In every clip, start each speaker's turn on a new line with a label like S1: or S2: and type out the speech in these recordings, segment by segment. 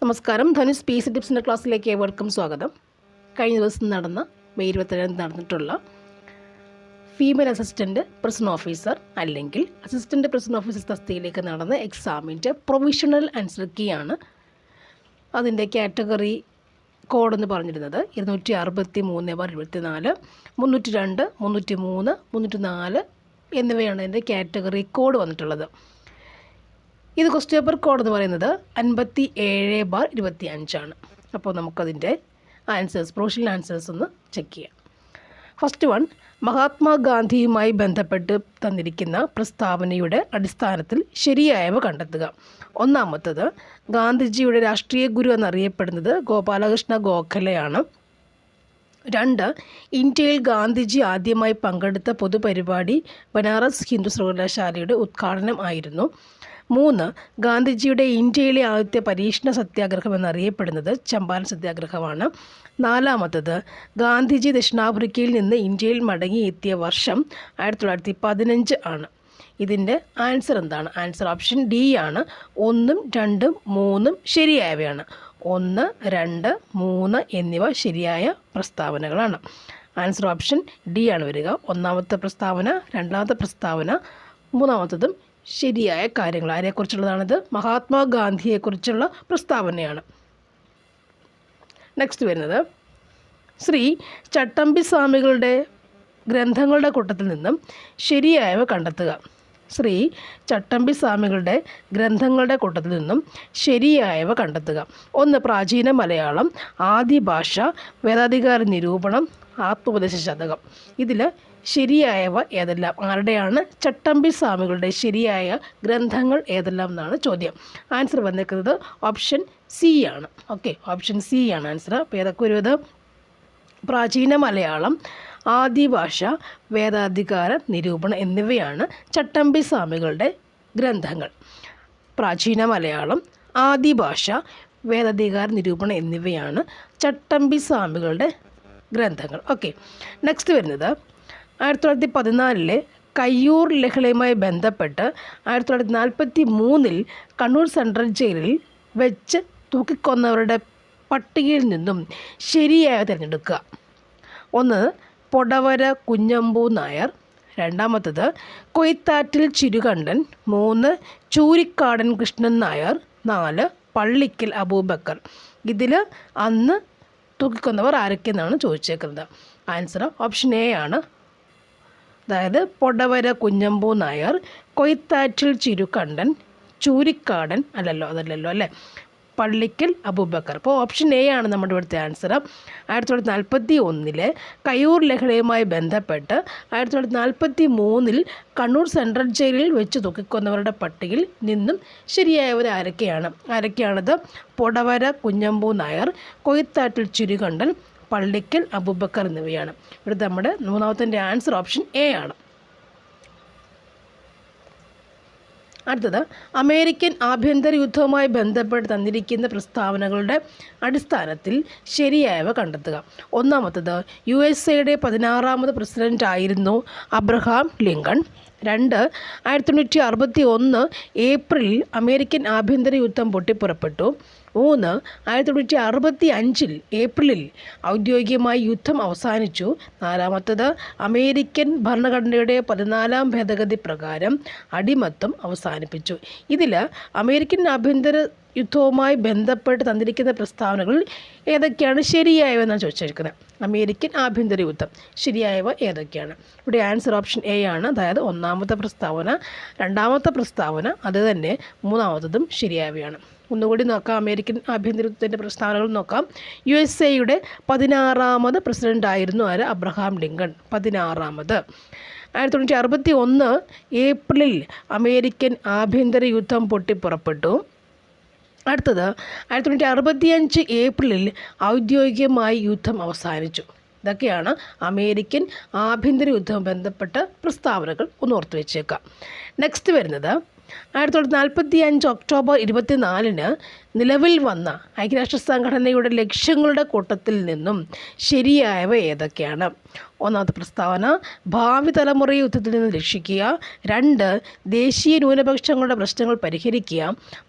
S1: നമസ്കാരം. Dhanush P C ടിപ്സിൻ്റെ ക്ലാസ്സിലേക്ക് ഏവർക്കും സ്വാഗതം. കഴിഞ്ഞ ദിവസം മെയ് 27 നടന്നിട്ടുള്ള ഫീമെയിൽ അസിസ്റ്റൻ്റ് പ്രസൻ ഓഫീസർ അല്ലെങ്കിൽ അസിസ്റ്റൻ്റ് പ്രസൻ ഓഫീസർ തസ്തികയിലേക്ക് നടന്ന എക്സാമിൻ്റെ പ്രൊവിഷണൽ ആൻസർ കീ ആണ്. അതിൻ്റെ കാറ്റഗറി കോഡ് എന്ന് പറഞ്ഞിരുന്നത് 263/24, 302, 303, 304 എന്നിവയാണ് അതിൻ്റെ കാറ്റഗറി കോഡ് വന്നിട്ടുള്ളത്. ഇത് ക്വസ്റ്റ്യൻ പേപ്പർ കോഡ് എന്ന് പറയുന്നത് 57/25 ആണ്. അപ്പോൾ നമുക്കതിൻ്റെ ആൻസേഴ്സ്, പ്രൊവിഷണൽ ആൻസേഴ്സ് ഒന്ന് ചെക്ക് ചെയ്യാം. ഫസ്റ്റ് വൺ, മഹാത്മാഗാന്ധിയുമായി ബന്ധപ്പെട്ട് തന്നിരിക്കുന്ന പ്രസ്താവനയുടെ അടിസ്ഥാനത്തിൽ ശരിയായവ കണ്ടെത്തുക. ഒന്നാമത്തത്, ഗാന്ധിജിയുടെ രാഷ്ട്രീയ ഗുരു എന്നറിയപ്പെടുന്നത് ഗോപാലകൃഷ്ണ ഗോഖലെയാണ്. 2, ഇന്ത്യയിൽ ഗാന്ധിജി ആദ്യമായി പങ്കെടുത്ത പൊതുപരിപാടി ബനാറസ് ഹിന്ദു സർവകലാശാലയുടെ ഉദ്ഘാടനം ആയിരുന്നു. 3, ഗാന്ധിജിയുടെ ഇന്ത്യയിലെ ആദ്യത്തെ പരീക്ഷണ സത്യാഗ്രഹം എന്നറിയപ്പെടുന്നത് ചമ്പാരൻ സത്യാഗ്രഹമാണ്. 4, ഗാന്ധിജി ദക്ഷിണാഫ്രിക്കയിൽ നിന്ന് ഇന്ത്യയിൽ മടങ്ങിയെത്തിയ വർഷം 1915 ആണ്. ഇതിൻ്റെ ആൻസർ എന്താണ്? ആൻസർ ഓപ്ഷൻ ഡി ആണ്. 1, 2, 3 ശരിയായവയാണ്. 1, 2, 3 എന്നിവ ശരിയായ പ്രസ്താവനകളാണ്. ആൻസർ ഓപ്ഷൻ ഡി ആണ് വരിക. ഒന്നാമത്തെ പ്രസ്താവന, രണ്ടാമത്തെ പ്രസ്താവന, മൂന്നാമത്തതും ശരിയായ കാര്യങ്ങൾ. ആരെക്കുറിച്ചുള്ളതാണിത്? മഹാത്മാഗാന്ധിയെക്കുറിച്ചുള്ള പ്രസ്താവനയാണ്. നെക്സ്റ്റ് വരുന്നത്, ശ്രീ ചട്ടമ്പി സ്വാമികളുടെ ഗ്രന്ഥങ്ങളുടെ കൂട്ടത്തിൽ നിന്നും ശരിയായവ കണ്ടെത്തുക. ശ്രീ ചട്ടമ്പി സ്വാമികളുടെ ഗ്രന്ഥങ്ങളുടെ കൂട്ടത്തിൽ നിന്നും ശരിയായവ കണ്ടെത്തുക. 1, പ്രാചീന മലയാളം, ആദി ഭാഷ, വേദാധികാര നിരൂപണം, ആത്മോപദേശ ശതകം. ഇതിൽ ശരിയായവ ഏതെല്ലാം? ആരുടെയാണ്? ചട്ടമ്പി സ്വാമികളുടെ ശരിയായ ഗ്രന്ഥങ്ങൾ ഏതെല്ലാം എന്നാണ് ചോദ്യം. ആൻസർ വന്നിരിക്കുന്നത് ഓപ്ഷൻ സി ആണ്. ഓക്കെ, ഓപ്ഷൻ സി ആണ് ആൻസർ. അപ്പോൾ ഏതൊക്കെ വരുന്നത്? പ്രാചീന മലയാളം, ആദിഭാഷ, വേദാധികാര നിരൂപണം എന്നിവയാണ് ചട്ടമ്പി സ്വാമികളുടെ ഗ്രന്ഥങ്ങൾ. പ്രാചീന മലയാളം, ആദിഭാഷ, വേദാധികാര നിരൂപണം എന്നിവയാണ് ചട്ടമ്പി സ്വാമികളുടെ ഗ്രന്ഥങ്ങൾ. ഓക്കെ, നെക്സ്റ്റ് വരുന്നത്, 1914 കയ്യൂർ ലഹളയുമായി ബന്ധപ്പെട്ട് 1943 കണ്ണൂർ സെൻട്രൽ ജയിലിൽ വെച്ച് തൂക്കിക്കൊന്നവരുടെ പട്ടികയിൽ നിന്നും ശരിയായ തിരഞ്ഞെടുക്കുക. 1, പൊടവര കുഞ്ഞമ്പു നായർ. രണ്ടാമത്തത്, കൊയ്ത്താറ്റിൽ ചിരുകണ്ഠൻ. 3, ചൂരിക്കാടൻ കൃഷ്ണൻ നായർ. 4, പള്ളിക്കൽ അബൂബക്കർ. ഇതിൽ അന്ന് തൂക്കിക്കൊന്നവർ ആരൊക്കെയെന്നാണ് ചോദിച്ചേക്കുന്നത്. ആൻസർ ഓപ്ഷൻ എ ആണ്. അതായത് പൊടവര കുഞ്ഞമ്പു നായർ, കൊയ്ത്താറ്റിൽ ചിരുകണ്ഠൻ, ചൂരിക്കാടൻ അതല്ലല്ലോ അല്ലേ, പള്ളിക്കൽ അബൂബക്കർ. അപ്പോൾ ഓപ്ഷൻ എ ആണ് നമ്മുടെ ഇവിടുത്തെ ആൻസർ. 1941 കയ്യൂർ ലഹളയുമായി ബന്ധപ്പെട്ട് 1943 കണ്ണൂർ സെൻട്രൽ ജയിലിൽ വെച്ച് തൂക്കിക്കൊന്നവരുടെ പട്ടികയിൽ നിന്നും ശരിയായവർ ആരൊക്കെയാണത്? പൊടവര കുഞ്ഞമ്പു നായർ, കൊയ്ത്താറ്റിൽ ചിരുകണ്ഠൻ, പള്ളിക്കൽ അബൂബക്കർ എന്നിവയാണ്. ഇവിടുത്തെ നമ്മുടെ മൂന്നാമത്തെ ആൻസർ ഓപ്ഷൻ എ ആണ്. അടുത്തത്, അമേരിക്കൻ ആഭ്യന്തര യുദ്ധവുമായി ബന്ധപ്പെട്ട് തന്നിരിക്കുന്ന പ്രസ്താവനകളുടെ അടിസ്ഥാനത്തിൽ ശരിയായവ കണ്ടെത്തുക. ഒന്നാമത്തത്, USA-യുടെ 16ാമത് പ്രസിഡൻ്റ് ആയിരുന്നു അബ്രഹാം ലിങ്കൺ. 2, 1961 ഏപ്രിലിൽ അമേരിക്കൻ ആഭ്യന്തര യുദ്ധം പൊട്ടിപ്പുറപ്പെട്ടു. 3, 1965 ഏപ്രിലിൽ ഔദ്യോഗികമായി യുദ്ധം അവസാനിച്ചു. 4, അമേരിക്കൻ ഭരണഘടനയുടെ 14ാം ഭേദഗതി പ്രകാരം അടിമത്തം അവസാനിപ്പിച്ചു. ഇതിൽ അമേരിക്കൻ ആഭ്യന്തര യുദ്ധവുമായി ബന്ധപ്പെട്ട് തന്നിരിക്കുന്ന പ്രസ്താവനകൾ ഏതൊക്കെയാണ് ശരിയായവെന്നാണ് ചോദിച്ചിരിക്കുന്നത്. അമേരിക്കൻ ആഭ്യന്തര യുദ്ധം ശരിയായവ ഏതൊക്കെയാണ്? ഇവിടെ ആൻസർ ഓപ്ഷൻ എ ആണ്. അതായത് ഒന്നാമത്തെ പ്രസ്താവന, രണ്ടാമത്തെ പ്രസ്താവന, അത് തന്നെ മൂന്നാമത്തതും ശരിയായവയാണ്. ഒന്നുകൂടി നോക്കാം. അമേരിക്കൻ ആഭ്യന്തര യുദ്ധത്തിൻ്റെ പ്രസ്താവനകൾ നോക്കാം. USA-യുടെ 16ാമത് പ്രസിഡൻ്റ് ആയിരുന്നു ആര്? Abraham Lincoln, 16ാമത്. 1961 ഏപ്രിലിൽ അമേരിക്കൻ ആഭ്യന്തര യുദ്ധം പൊട്ടിപ്പുറപ്പെട്ടു. അടുത്തത്, 1965 ഏപ്രിലിൽ ഔദ്യോഗികമായി യുദ്ധം അവസാനിച്ചു. ഇതൊക്കെയാണ് അമേരിക്കൻ ആഭ്യന്തര യുദ്ധവുമായി ബന്ധപ്പെട്ട പ്രസ്താവനകൾ. ഒന്ന് ഓർത്ത് വെച്ചേക്കാം. നെക്സ്റ്റ് വരുന്നത്, 1945 ഒക്ടോബർ 24 നിലവിൽ വന്ന ഐക്യരാഷ്ട്ര സംഘടനയുടെ ലക്ഷ്യങ്ങളുടെ കൂട്ടത്തിൽ നിന്നും ശരിയായവ ഏതൊക്കെയാണ്? ഒന്നാമത്തെ പ്രസ്താവന ഭാവി തലമുറയെ യുദ്ധത്തിൽ നിന്ന് രക്ഷിക്കുക. 2 ദേശീയ ന്യൂനപക്ഷങ്ങളുടെ പ്രശ്നങ്ങൾ പരിഹരിക്കുക.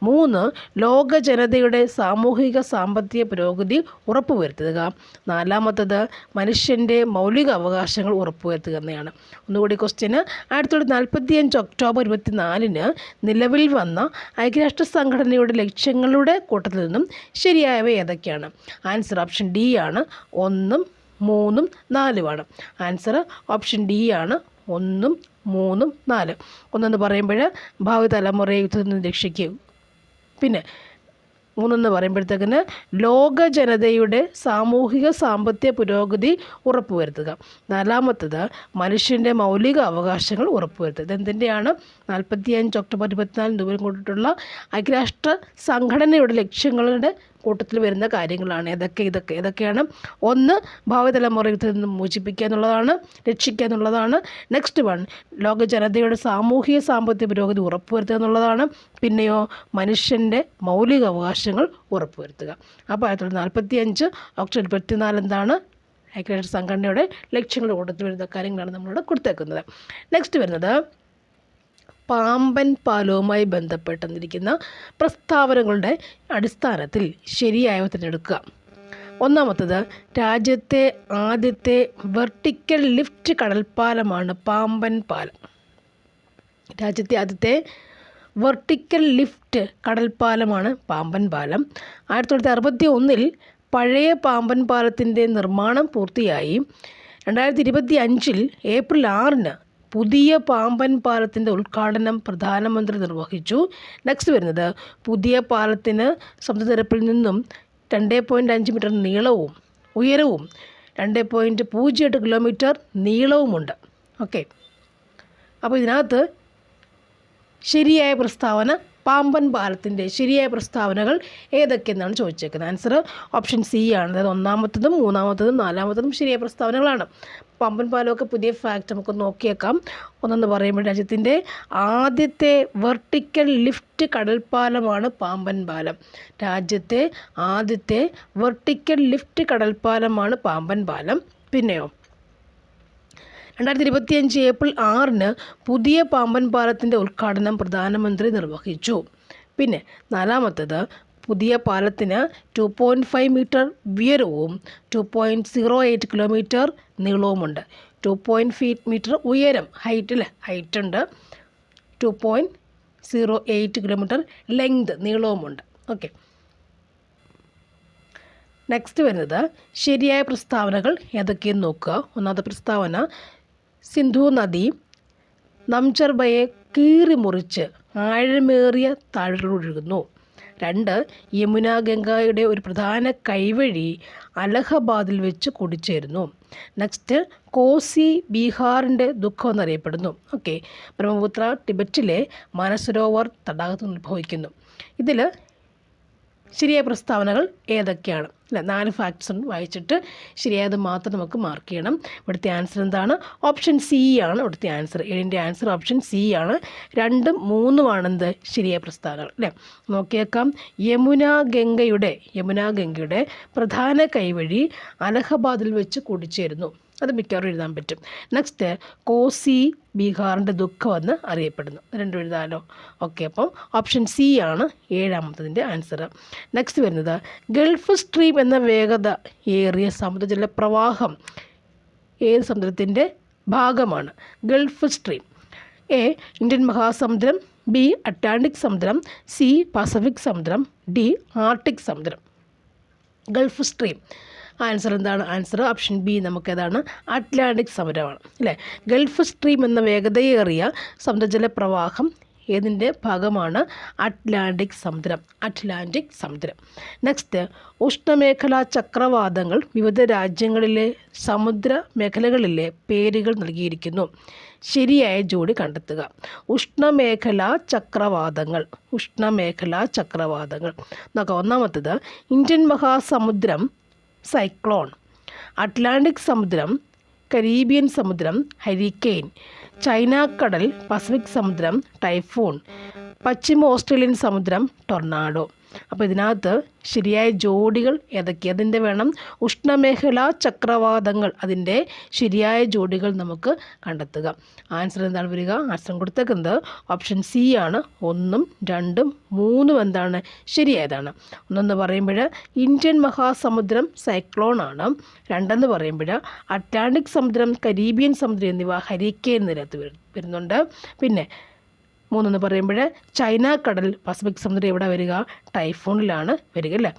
S1: 3 ലോക ജനതയുടെ സാമൂഹിക സാമ്പത്തിക പുരോഗതി ഉറപ്പുവരുത്തുക. 4 മനുഷ്യൻ്റെ മൗലിക അവകാശങ്ങൾ ഉറപ്പുവരുത്തുക എന്നതാണ്. ഒന്നുകൂടി ക്വസ്റ്റ്യന് 1945 ഒക്ടോബർ 24 നിലവിൽ വന്ന ഐക്യരാഷ്ട്ര സംഘടനയുടെ ലക്ഷ്യങ്ങളുടെ കൂട്ടത്തിൽ നിന്നും ശരിയായവ ഏതൊക്കെയാണ്? ആൻസർ ഓപ്ഷൻ ഡി ആണ്. 1, 3, 4 ആൻസർ ഓപ്ഷൻ ഡി ആണ്. 1, 3, 4. ഒന്നെന്ന് പറയുമ്പോൾ ഭാവി തലമുറയെ യുദ്ധത്തിൽ നിന്ന് രക്ഷിക്കും. പിന്നെ 3 പറയുമ്പോഴത്തേക്കിന് ലോക ജനതയുടെ സാമൂഹിക സാമ്പത്തിക പുരോഗതി ഉറപ്പുവരുത്തുക. 4 മനുഷ്യൻ്റെ മൗലിക അവകാശങ്ങൾ ഉറപ്പുവരുത്തുക. ഇതെന്തിൻ്റെയാണ്? 45 ഒക്ടോബർ 24 രൂപം കൊണ്ടിട്ടുള്ള ഐക്യരാഷ്ട്ര സംഘടനയുടെ ലക്ഷ്യങ്ങളുടെ കൂട്ടത്തിൽ വരുന്ന കാര്യങ്ങളാണ്. ഏതൊക്കെയാണ്? 1 ഭാവി തലമുറയിൽ നിന്ന് മോചിപ്പിക്കുക എന്നുള്ളതാണ്, രക്ഷിക്കുക എന്നുള്ളതാണ്. നെക്സ്റ്റ് 1 ലോക ജനതയുടെ സാമൂഹിക സാമ്പത്തിക പുരോഗതി ഉറപ്പുവരുത്തുക എന്നുള്ളതാണ്. പിന്നെയോ മനുഷ്യൻ്റെ മൗലിക അവകാശങ്ങൾ ഉറപ്പുവരുത്തുക. അപ്പോൾ 1945 ഒക്ടോബർ 24 എന്താണ്? ഐക്യരാഷ്ട്ര സംഘടനയുടെ ലക്ഷ്യങ്ങളുടെ കൂട്ടത്തിൽ വരുന്ന കാര്യങ്ങളാണ് നമ്മളിവിടെ കൊടുത്തേക്കുന്നത്. നെക്സ്റ്റ് വരുന്നത് പാമ്പൻ പാലവുമായി ബന്ധപ്പെട്ടിരിക്കുന്ന പ്രസ്താവനകളുടെ അടിസ്ഥാനത്തിൽ ശരിയായവ തിരഞ്ഞെടുക്കുക. 1 രാജ്യത്തെ ആദ്യത്തെ വെർട്ടിക്കൽ ലിഫ്റ്റ് കടൽപ്പാലമാണ് പാമ്പൻ പാലം. രാജ്യത്തെ ആദ്യത്തെ വെർട്ടിക്കൽ ലിഫ്റ്റ് കടൽപ്പാലമാണ് പാമ്പൻ പാലം. 1961 പഴയ പാമ്പൻ പാലത്തിൻ്റെ നിർമ്മാണം പൂർത്തിയായി. 2025 ഏപ്രിൽ 6 പുതിയ പാമ്പൻ പാലത്തിൻ്റെ ഉദ്ഘാടനം പ്രധാനമന്ത്രി നിർവഹിച്ചു. നെക്സ്റ്റ് വരുന്നത് പുതിയ പാലത്തിന് സമുദ്രനിരപ്പിൽ നിന്നും 2.5 മീറ്റർ നീളവും ഉയരവും 2.08 കിലോമീറ്റർ നീളവുമുണ്ട്. ഓക്കെ, അപ്പോൾ ഇതിനകത്ത് ശരിയായ പ്രസ്താവന പാമ്പൻ പാലത്തിൻ്റെ ശരിയായ പ്രസ്താവനകൾ ഏതൊക്കെയെന്നാണ് ചോദിച്ചേക്കുന്നത്. ആൻസർ ഓപ്ഷൻ സി ആണ്. അതായത് 1-മത്തതും 3-മത്തതും 4-മത്തതും ശരിയായ പ്രസ്താവനകളാണ്. പാമ്പൻ പാലമൊക്കെ പുതിയ ഫാക്റ്റ് നമുക്ക് നോക്കിയേക്കാം. ഒന്നെന്ന് പറയുമ്പോൾ രാജ്യത്തിൻ്റെ ആദ്യത്തെ വെർട്ടിക്കൽ ലിഫ്റ്റ് കടൽപ്പാലമാണ് പാമ്പൻ പാലം. രാജ്യത്തെ ആദ്യത്തെ വെർട്ടിക്കൽ ലിഫ്റ്റ് കടൽപ്പാലമാണ് പാമ്പൻ പാലം. പിന്നെയോ 2025 ഏപ്രിൽ 6 പുതിയ പാമ്പൻ പാലത്തിൻ്റെ ഉദ്ഘാടനം പ്രധാനമന്ത്രി നിർവഹിച്ചു. പിന്നെ 4-മത്തത് പുതിയ പാലത്തിന് 2.5 മീറ്റർ ഉയരവും 2.08 കിലോമീറ്റർ നീളവുമുണ്ട്. 2.5 മീറ്റർ ഉയരം ഹൈറ്റ് ഉണ്ട്. 2.08 കിലോമീറ്റർ ലെങ്ത് നീളവുമുണ്ട്. ഓക്കെ, നെക്സ്റ്റ് വരുന്നത് ശരിയായ പ്രസ്താവനകൾ ഏതൊക്കെയെന്ന് നോക്കുക. 1-മത്തെ പ്രസ്താവന സിന്ധു നദി നംചർബയെ കീറി മുറിച്ച് ആഴമേറിയ താഴ്വരകളൊഴുകുന്നു. 2 യമുന ഗംഗയുടെ ഒരു പ്രധാന കൈവഴി അലഹബാദിൽ വെച്ച് കൂടിച്ചേരുന്നു. നെക്സ്റ്റ് കോസി ബീഹാറിൻ്റെ ദുഃഖം എന്നറിയപ്പെടുന്നു. ഓക്കെ, ബ്രഹ്മപുത്ര ടിബറ്റിലെ മാനസരോവർ തടാകത്തിൽ ഉത്ഭവിക്കുന്നു. ഇതിൽ ശരിയായ പ്രസ്താവനകൾ ഏതൊക്കെയാണ്? 4 ഫാക്ട്സ് വായിച്ചിട്ട് ശരിയായത് മാത്രം നമുക്ക് മാർക്ക് ചെയ്യണം. ഇവിടുത്തെ ആൻസർ എന്താണ്? ഓപ്ഷൻ സി ആണ് ഇവിടുത്തെ ആൻസർ. 7ൻ്റെ ആൻസർ ഓപ്ഷൻ സി ആണ്. 2ഉം 3ഉം ആണെന്ത് ശരിയായ പ്രസ്താവനകൾ അല്ലേ? നോക്കിയേക്കാം. യമുന ഗംഗയുടെ പ്രധാന കൈവഴി അലഹബാദിൽ വെച്ച് കൂടിച്ചേരുന്നു. അത് മിക്കവാറും എഴുതാൻ പറ്റും. നെക്സ്റ്റ് കോസി ബീഹാറിൻ്റെ ദുഃഖം എന്ന് അറിയപ്പെടുന്നു. 2 എഴുതാമല്ലോ. ഓക്കെ, അപ്പം ഓപ്ഷൻ സി ആണ് 7-മത്തതിൻ്റെ ആൻസർ. നെക്സ്റ്റ് വരുന്നത് ഗൾഫ് സ്ട്രീം എന്ന വേഗത ഏറിയ സമുദ്രജല പ്രവാഹം ഏത് സമുദ്രത്തിൻ്റെ ഭാഗമാണ്? Gulf Stream. എ ഇന്ത്യൻ മഹാസമുദ്രം, ബി അറ്റ്ലാന്റിക് സമുദ്രം, സി പസഫിക് സമുദ്രം, ഡി ആർട്ടിക് സമുദ്രം. ഗൾഫ് സ്ട്രീം ആൻസർ എന്താണ്? ആൻസർ ഓപ്ഷൻ ബി നമുക്കേതാണ്? അറ്റ്ലാന്റിക് സമുദ്രമാണ് അല്ലേ? ഗൾഫ് സ്ട്രീം എന്ന വേഗതയേറിയ സമുദ്രജല പ്രവാഹം ഏതിൻ്റെ ഭാഗമാണ്? അറ്റ്ലാന്റിക് സമുദ്രം. നെക്സ്റ്റ് ഉഷ്ണമേഖലാ ചക്രവാതങ്ങൾ വിവിധ രാജ്യങ്ങളിലെ സമുദ്ര മേഖലകളിലെ പേരുകൾ നൽകിയിരിക്കുന്നു. ശരിയായ ജോഡി കണ്ടെത്തുക. ഉഷ്ണമേഖലാ ചക്രവാതങ്ങൾ നോക്കാം. 1-മത്തത് ഇന്ത്യൻ മഹാസമുദ്രം സൈക്ലോൺ, അറ്റ്ലാന്റിക് സമുദ്രം, കരീബിയൻ സമുദ്രം ഹരിക്കെയിൻ, ചൈന കടൽ, പസഫിക് സമുദ്രം ടൈഫൂൺ, പശ്ചിമ ഓസ്ട്രേലിയൻ സമുദ്രം ടൊർണാഡോ. അപ്പോൾ ഇതിനകത്ത് ശരിയായ ജോഡികൾ ഏതൊക്കെ? അതിൻ്റെ വേണം ഉഷ്ണമേഖലാ ചക്രവാതങ്ങൾ, അതിൻ്റെ ശരിയായ ജോഡികൾ നമുക്ക് കണ്ടെത്തുക. ആൻസർ എന്താണ് വരിക? ആൻസർ കൊടുത്തേക്കുന്നത് ഓപ്ഷൻ സി ആണ്. 1, 2, 3 എന്താണ് ശരിയായതാണ്. ഒന്നെന്ന് പറയുമ്പോൾ ഇന്ത്യൻ മഹാസമുദ്രം സൈക്ലോൺ ആണ്. 2 പറയുമ്പോൾ അറ്റ്ലാന്റിക് സമുദ്രം, കരീബിയൻ സമുദ്രം എന്നിവ ഹരിക്കെയിൻ നിരത്ത് വരുന്നുണ്ട്. പിന്നെ 3 പറയുമ്പോൾ ചൈന കടൽ, പസഫിക് സമുദ്രം എവിടെ വരിക? ടൈഫൂണിലാണ് വരിക അല്ലേ.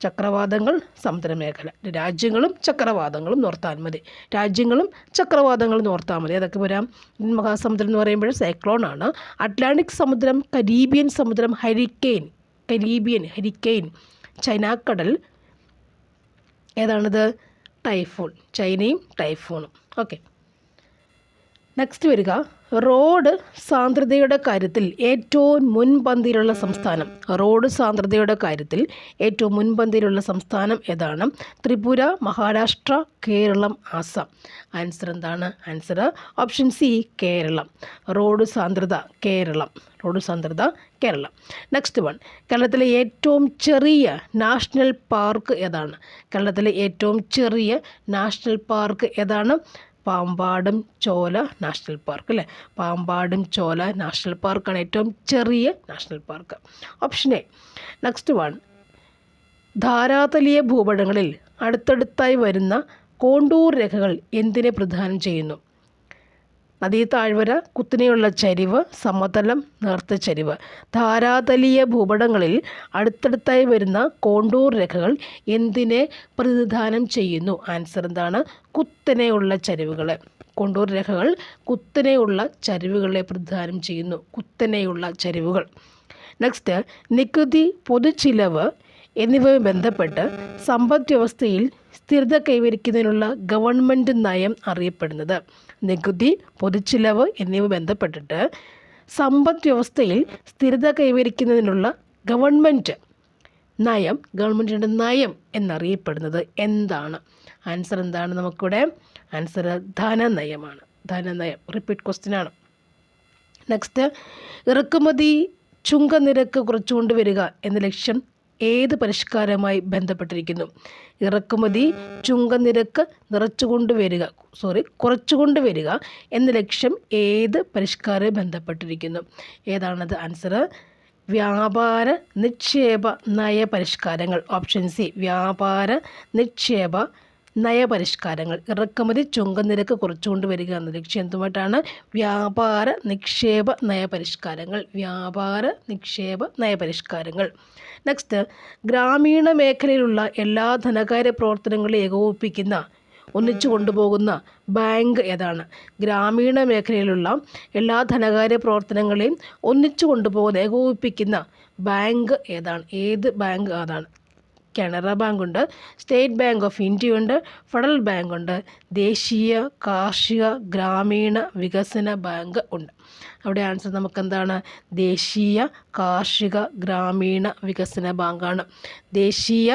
S1: ചക്രവാതങ്ങൾ സമുദ്രമേഖല, രാജ്യങ്ങളും ചക്രവാതങ്ങളും നോർത്താൽ മതി. രാജ്യങ്ങളും ചക്രവാതങ്ങളും നോർത്താൽ മതി. അതൊക്കെ വരാം. ഇന്ത്യൻ മഹാസമുദ്രം എന്ന് പറയുമ്പോൾ സൈക്ലോൺ ആണ്. അറ്റ്ലാന്റിക് സമുദ്രം, കരീബിയൻ സമുദ്രം, ഹരിക്കെയിൻ, ചൈന കടൽ ഏതാണിത്? ടൈഫൂൺ, ചൈനയും ടൈഫൂണും. ഓക്കെ, നെക്സ്റ്റ് വരിക റോഡ് സാന്ദ്രതയുടെ കാര്യത്തിൽ ഏറ്റവും മുൻപന്തിയിലുള്ള സംസ്ഥാനം. റോഡ് സാന്ദ്രതയുടെ കാര്യത്തിൽ ഏറ്റവും മുൻപന്തിയിലുള്ള സംസ്ഥാനം ഏതാണ്? ത്രിപുര, മഹാരാഷ്ട്ര, കേരളം, ആസാം. ആൻസർ എന്താണ്? Answer option C Keralam. Road സാന്ദ്രത കേരളം. നെക്സ്റ്റ് വൺ, കേരളത്തിലെ ഏറ്റവും ചെറിയ നാഷണൽ പാർക്ക് ഏതാണ്? കേരളത്തിലെ ഏറ്റവും ചെറിയ നാഷണൽ പാർക്ക് ഏതാണ്? പാമ്പാടും ചോല നാഷണൽ പാർക്ക് അല്ലേ. പാമ്പാടും ചോല നാഷണൽ പാർക്കാണ് ഏറ്റവും ചെറിയ national park. Option A. Next one, ധാരാതലീയ ഭൂപടങ്ങളിൽ അടുത്തടുത്തായി വരുന്ന കോണ്ടൂർ രേഖകൾ എന്തിനെ പ്രദാനം ചെയ്യുന്നു? നദീ താഴ്വര, കുത്തനെയുള്ള ചരിവ്, സമതലം, നേർത്ത ചരിവ്. ധാരാതലീയ ഭൂപടങ്ങളിൽ അടുത്തടുത്തായി വരുന്ന കോണ്ടൂർ രേഖകൾ എന്തിനെ പ്രതിനിധാനം ചെയ്യുന്നു? ആൻസർ എന്താണ്? കുത്തനെയുള്ള ചരിവുകൾ. കോണ്ടൂർ രേഖകൾ കുത്തനെയുള്ള ചരിവുകളെ പ്രതിനിധാനം ചെയ്യുന്നു. കുത്തനെയുള്ള ചരിവുകൾ. നെക്സ്റ്റ്, നികുതി, പൊതുച്ചിലവ് എന്നിവയുമായി ബന്ധപ്പെട്ട് സമ്പദ് വ്യവസ്ഥയിൽ സ്ഥിരത കൈവരിക്കുന്നതിനുള്ള ഗവൺമെൻറ് നയം അറിയപ്പെടുന്നത്? നികുതി, പൊതുച്ചിലവ് എന്നിവ ബന്ധപ്പെട്ടിട്ട് സമ്പദ് വ്യവസ്ഥയിൽ സ്ഥിരത കൈവരിക്കുന്നതിനുള്ള ഗവൺമെൻറ് നയം, ഗവൺമെൻറ്റിൻ്റെ നയം എന്നറിയപ്പെടുന്നത് എന്താണ്? ആൻസർ എന്താണ് നമുക്കിവിടെ? ആൻസർ ധനനയമാണ്. ധനനയം. റിപ്പീറ്റ് ക്വസ്റ്റ്യൻ ആണ്. നെക്സ്റ്റ്, ഇറക്കുമതി ചുങ്കനിരക്ക് കുറച്ചുകൊണ്ടുവരിക എന്ന ലക്ഷ്യം ഏത് പരിഷ്കാരവുമായി ബന്ധപ്പെട്ടിരിക്കുന്നു? ഇറക്കുമതി ചുങ്കനിരക്ക് കുറച്ചുകൊണ്ടുവരിക എന്ന ലക്ഷ്യം ഏത് പരിഷ്കാരവുമായി ബന്ധപ്പെട്ടിരിക്കുന്നു? ഏതാണത്? ആൻസർ വ്യാപാര നിക്ഷേപ നയപരിഷ്കാരങ്ങൾ. ഓപ്ഷൻ സി വ്യാപാര നിക്ഷേപ നയപരിഷ്കാരങ്ങൾ. ഇറക്കുമതി ചുങ്കനിരക്ക് കുറച്ചുകൊണ്ടുവരിക എന്ന ലക്ഷ്യം എന്തുമായിട്ടാണ്? വ്യാപാര നിക്ഷേപ നയപരിഷ്കാരങ്ങൾ. നെക്സ്റ്റ്, ഗ്രാമീണ മേഖലയിലുള്ള എല്ലാ ധനകാര്യ പ്രവർത്തനങ്ങളെയും ഏകോപിപ്പിക്കുന്ന, ഒന്നിച്ചു കൊണ്ടുപോകുന്ന ബാങ്ക് ഏതാണ്? ഗ്രാമീണ മേഖലയിലുള്ള എല്ലാ ധനകാര്യ പ്രവർത്തനങ്ങളെയും ഒന്നിച്ചു കൊണ്ടുപോകുന്ന, ഏകോപിപ്പിക്കുന്ന ബാങ്ക് ഏതാണ്? ഏത് ബാങ്ക് അതാണ്? കാനറ ബാങ്ക് ഉണ്ട്, സ്റ്റേറ്റ് ബാങ്ക് ഓഫ് ഇന്ത്യ ഉണ്ട്, ഫെഡറൽ ബാങ്ക് ഉണ്ട്, ദേശീയ കാർഷിക ഗ്രാമീണ വികസന ബാങ്ക് ഉണ്ട്. അവിടെ ആൻസർ നമുക്കെന്താണ്? ദേശീയ കാർഷിക ഗ്രാമീണ വികസന ബാങ്കാണ്. ദേശീയ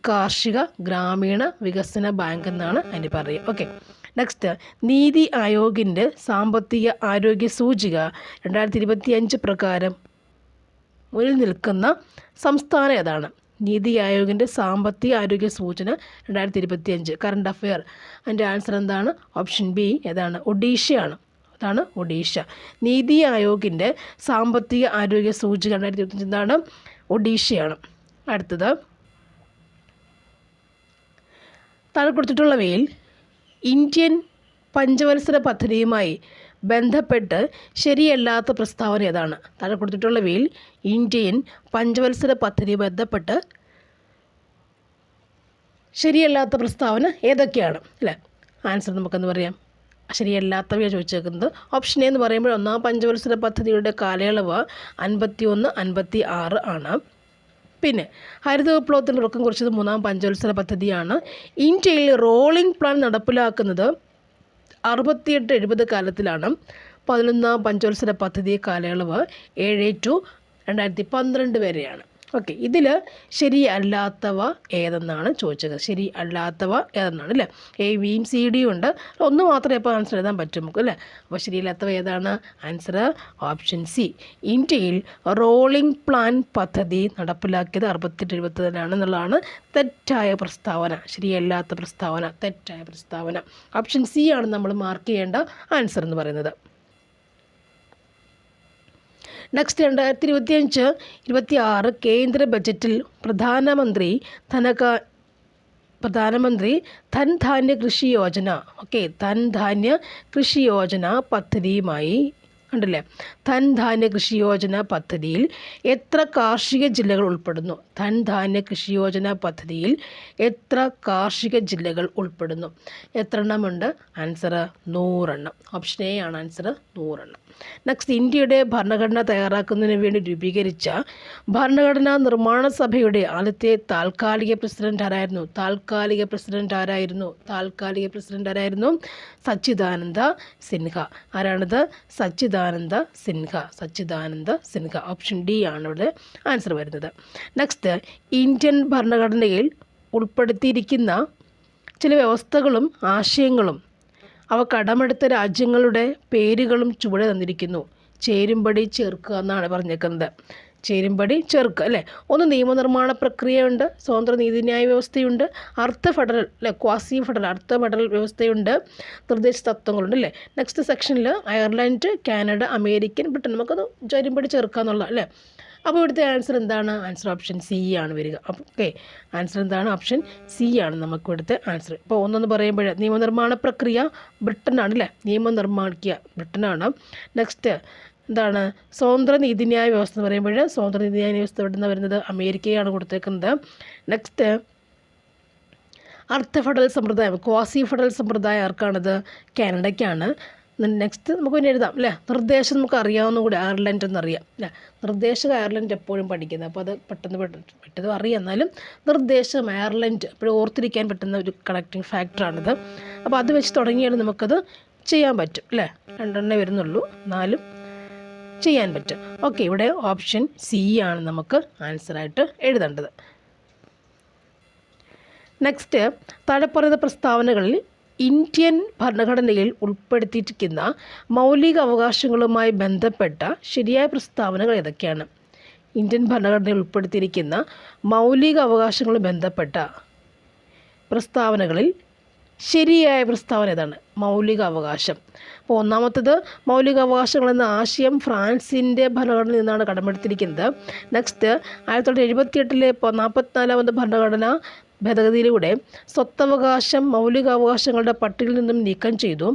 S1: കാർഷിക ഗ്രാമീണ വികസന ബാങ്ക് എന്നാണ് അതിന് പറയുക. ഓക്കെ, നെക്സ്റ്റ്, നീതി ആയോഗിൻ്റെ സാമ്പത്തിക ആരോഗ്യ സൂചിക 2025 പ്രകാരം മുന്നിൽ നിൽക്കുന്ന സംസ്ഥാനം ഏതാണ്? നീതി ആയോഗിൻ്റെ സാമ്പത്തിക ആരോഗ്യ സൂചന 2025 കറണ്ട് അഫെയർ. അതിൻ്റെ ആൻസർ എന്താണ്? ഓപ്ഷൻ ബി ഏതാണ്? ഒഡീഷയാണ്. അതാണ് ഒഡീഷ. നീതി ആയോഗിൻ്റെ സാമ്പത്തിക ആരോഗ്യ സൂചിക 2025 എന്താണ്? ഒഡീഷയാണ്. അടുത്തത്, താഴെ കൊടുത്തിട്ടുള്ളവയിൽ ഇന്ത്യൻ പഞ്ചവത്സര പദ്ധതിയുമായി ബന്ധപ്പെട്ട് ശരിയല്ലാത്ത പ്രസ്താവന ഏതാണ്? താഴെ കൊടുത്തിട്ടുള്ളവയിൽ ഇന്ത്യൻ പഞ്ചവത്സര പദ്ധതിയുമായി ബന്ധപ്പെട്ട് ശരിയല്ലാത്ത പ്രസ്താവന ഏതൊക്കെയാണ് അല്ലേ? ആൻസർ നമുക്കെന്ന് പറയാം. ശരിയല്ലാത്തവയാണ് ചോദിച്ചേക്കുന്നത്. ഓപ്ഷൻ എ എന്ന് പറയുമ്പോൾ ഒന്നാം പഞ്ചവത്സര പദ്ധതിയുടെ കാലയളവ് 51-56 ആണ്. പിന്നെ ഹരിത വിപ്ലവത്തിന് തുടക്കം കുറിച്ചത് 3-ാം പഞ്ചവത്സര പദ്ധതിയാണ്. ഇന്ത്യയിൽ റോളിംഗ് പ്ലാൻ നടപ്പിലാക്കുന്നത് 68-70 കാലത്തിലാണ്. 11-ാം പഞ്ചവത്സര പദ്ധതി കാലയളവ് 7 to 2012 വരെയാണ്. ഓക്കെ, ഇതിൽ ശരിയല്ലാത്തവ ഏതെന്നാണ് ചോദിച്ചത്. ശരി അല്ലാത്തവ ഏതെന്നാണ് അല്ലേ. എ ബിയും സി ഡിയും ഉണ്ട്, ഒന്ന് മാത്രമേ ഇപ്പോൾ ആൻസർ എഴുതാൻ പറ്റും നമുക്ക് അല്ലേ. അപ്പോൾ ശരിയല്ലാത്തവ ഏതാണ്? Answer option C. ഇന്ത്യയിൽ റോളിംഗ് പ്ലാൻ പദ്ധതി നടപ്പിലാക്കിയത് 68-74 എന്നുള്ളതാണ് തെറ്റായ പ്രസ്താവന. ശരിയല്ലാത്ത പ്രസ്താവന, തെറ്റായ പ്രസ്താവന. ഓപ്ഷൻ സി ആണ് നമ്മൾ മാർക്ക് ചെയ്യേണ്ട ആൻസർ എന്ന് പറയുന്നത്. നെക്സ്റ്റ് 2025-26 കേന്ദ്ര ബജറ്റിൽ പ്രധാനമന്ത്രി ധൻധാന്യ കൃഷി യോജന, ഓക്കെ, ധൻധാന്യ കൃഷി യോജന പദ്ധതിയുമായി കണ്ടില്ലേ. ധൻധാന്യ കൃഷി യോജന പദ്ധതിയിൽ എത്ര കാർഷിക ജില്ലകൾ ഉൾപ്പെടുന്നു? ധൻധാന്യ കൃഷി യോജന പദ്ധതിയിൽ എത്ര കാർഷിക ജില്ലകൾ ഉൾപ്പെടുന്നു? എത്ര എണ്ണമുണ്ട്? ആൻസർ 100 എണ്ണം. ഓപ്ഷൻ എ ആണ് ആൻസർ, 100 എണ്ണം. നെക്സ്റ്റ്, ഇന്ത്യയുടെ ഭരണഘടന തയ്യാറാക്കുന്നതിന് വേണ്ടി രൂപീകരിച്ച ഭരണഘടനാ നിർമ്മാണ സഭയുടെ ആദ്യത്തെ താൽക്കാലിക പ്രസിഡന്റ് ആരായിരുന്നു? താൽക്കാലിക പ്രസിഡന്റ് ആരായിരുന്നു? സച്ചിദാനന്ദ സിൻഹ. ആരാണിത്? സച്ചിദാനന്ദ സിൻഹ. ഓപ്ഷൻ ഡി ആണ് ഇവിടെ ആൻസർ വരുന്നത്. നെക്സ്റ്റ്, ഇന്ത്യൻ ഭരണഘടനയിൽ ഉൾപ്പെടുത്തിയിരിക്കുന്ന ചില വ്യവസ്ഥകളും ആശയങ്ങളും അവ കടമെടുത്ത രാജ്യങ്ങളുടെ പേരുകളും ചുവടെ തന്നിരിക്കുന്നു. ചേരുംപടി ചേർക്കുക എന്നാണ് പറഞ്ഞേക്കുന്നത്. ചേരുംപടി ചേർക്കുക അല്ലേ. ഒന്ന്, നിയമനിർമ്മാണ പ്രക്രിയയുണ്ട്, സ്വതന്ത്ര നീതിന്യായ വ്യവസ്ഥയുണ്ട്, അർദ്ധ ഫെഡറൽ അല്ലെ, ക്വാസി ഫെഡറൽ, അർദ്ധ ഫെഡറൽ വ്യവസ്ഥയുണ്ട്, നിർദ്ദേശ തത്വങ്ങളുണ്ട് അല്ലേ. നെക്സ്റ്റ് സെക്ഷനിൽ അയർലൻഡ്, കാനഡ, അമേരിക്കൻ, ബ്രിട്ടൻ, നമുക്കത് ചേരുംപടി ചേർക്കുക എന്നുള്ള അല്ലേ. അപ്പോൾ ഇവിടുത്തെ ആൻസർ എന്താണ്? ആൻസർ ഓപ്ഷൻ സി ആണ് വരിക. ഓക്കെ, ആൻസർ എന്താണ്? ഓപ്ഷൻ സി ആണ് നമുക്ക് ഇവിടുത്തെ ആൻസർ. ഇപ്പോൾ ഒന്നെന്ന് പറയുമ്പോൾ നിയമനിർമ്മാണ പ്രക്രിയ ബ്രിട്ടനാണ് അല്ലേ, നിയമം നിർമ്മാണിക്കുക ബ്രിട്ടനാണ്. നെക്സ്റ്റ് എന്താണ്? സ്വതന്ത്ര നീതിന്യായ വ്യവസ്ഥ എന്ന് പറയുമ്പോൾ സ്വതന്ത്ര നീതിന്യായ വ്യവസ്ഥ എവിടെ നിന്ന് വരുന്നത്? അമേരിക്കയാണ് കൊടുത്തേക്കുന്നത്. നെക്സ്റ്റ്, അർദ്ധ ഫെഡറൽ സമ്പ്രദായം, ക്വാസി ഫെഡറൽ സമ്പ്രദായം ആർക്കാണത്? കാനഡയ്ക്കാണ്. നെക്സ്റ്റ് നമുക്ക് പിന്നെ എഴുതാം അല്ലേ. നിർദ്ദേശം നമുക്ക് അറിയാവുന്ന കൂടി അയർലൻഡ് എന്നറിയാം അല്ലേ. നിർദ്ദേശക അയർലൻഡ് എപ്പോഴും പഠിക്കുന്നത്, അപ്പോൾ അത് പെട്ടെന്ന് അറിയാം. എന്നാലും നിർദ്ദേശം അയർലൻഡ് എപ്പോഴും ഓർത്തിരിക്കാൻ പറ്റുന്ന ഒരു കണക്റ്റിംഗ് ഫാക്ടറാണിത്. അപ്പോൾ അത് വെച്ച് തുടങ്ങിയാൽ നമുക്കത് ചെയ്യാൻ പറ്റും അല്ലേ. 2 എണ്ണേ വരുന്നുള്ളൂ, 4 ചെയ്യാൻ പറ്റും. ഓക്കെ, ഇവിടെ ഓപ്ഷൻ സി ആണ് നമുക്ക് ആൻസറായിട്ട് എഴുതേണ്ടത്. നെക്സ്റ്റ്, താഴെ പറയുന്ന പ്രസ്താവനകളിൽ ഇന്ത്യൻ ഭരണഘടനയിൽ ഉൾപ്പെടുത്തിയിരിക്കുന്ന മൗലിക അവകാശങ്ങളുമായി ബന്ധപ്പെട്ട ശരിയായ പ്രസ്താവനകൾ ഏതൊക്കെയാണ്? ഇന്ത്യൻ ഭരണഘടനയിൽ ഉൾപ്പെടുത്തിയിരിക്കുന്ന മൗലിക അവകാശങ്ങളുമായി ബന്ധപ്പെട്ട പ്രസ്താവനകളിൽ ശരിയായ പ്രസ്താവന ഏതാണ്? മൗലിക അവകാശം. അപ്പോൾ ഒന്നാമത്തേത് മൗലിക അവകാശങ്ങൾ എന്ന ആശയം ഫ്രാൻസിൻ്റെ ഭരണഘടനയിൽ നിന്നാണ് കടമെടുത്തിരിക്കുന്നത്. നെക്സ്റ്റ്, 1978 44ാമത് ഭരണഘടന ഭേദഗതിയിലൂടെ സ്വത്തവകാശം മൗലികാവകാശങ്ങളുടെ പട്ടികയിൽ നിന്നും നീക്കം ചെയ്തു.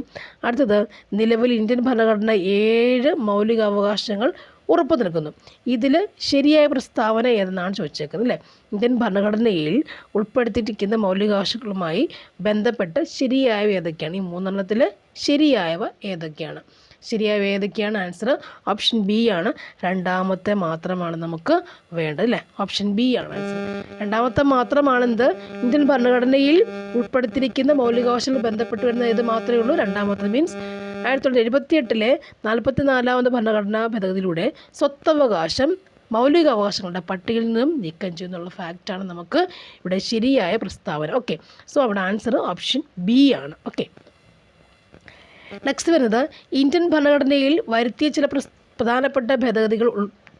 S1: അടുത്തത്, നിലവിൽ ഇന്ത്യൻ ഭരണഘടന 7 മൗലികാവകാശങ്ങൾ ഉറപ്പു നൽകുന്നു. ഇതിൽ ശരിയായ പ്രസ്താവന ഏതെന്നാണ് ചോദിച്ചേക്കുന്നത് അല്ലേ. ഇന്ത്യൻ ഭരണഘടനയിൽ ഉൾപ്പെടുത്തിയിരിക്കുന്ന മൗലികാവകാശങ്ങളുമായി ബന്ധപ്പെട്ട് ശരിയായവ ഏതൊക്കെയാണ്? ഈ 3 എണ്ണത്തിൽ ശരിയായവ ഏതൊക്കെയാണ്? ശരിയായവ ഏതൊക്കെയാണ്? ആൻസർ ഓപ്ഷൻ ബി ആണ്. രണ്ടാമത്തെ മാത്രമാണ് നമുക്ക് വേണ്ടത് അല്ലേ. ഓപ്ഷൻ ബി ആണ് ആൻസർ. രണ്ടാമത്തെ മാത്രമാണെന്ത്? ഇന്ത്യൻ ഭരണഘടനയിൽ ഉൾപ്പെടുത്തിയിരിക്കുന്ന മൗലികാവകാശങ്ങൾ ബന്ധപ്പെട്ട് വരുന്ന ഏത് മാത്രമേ ഉള്ളൂ? രണ്ടാമത്തെ. മീൻസ് 1978 44ാമത് ഭരണഘടനാ ഭേദഗതിയിലൂടെ സ്വത്തവകാശം മൗലികാവകാശങ്ങളുടെ പട്ടികയിൽ നിന്നും നീക്കം ചെയ്യുന്നുള്ള ഫാക്റ്റാണ് നമുക്ക് ഇവിടെ ശരിയായ പ്രസ്താവന. ഓക്കെ, സോ അവിടെ ആൻസർ ഓപ്ഷൻ ബി ആണ്. ഓക്കെ, നെക്സ്റ്റ് വരുന്നത് ഇന്ത്യൻ ഭരണഘടനയിൽ വരുത്തിയ ചില പ്രധാനപ്പെട്ട ഭേദഗതികൾ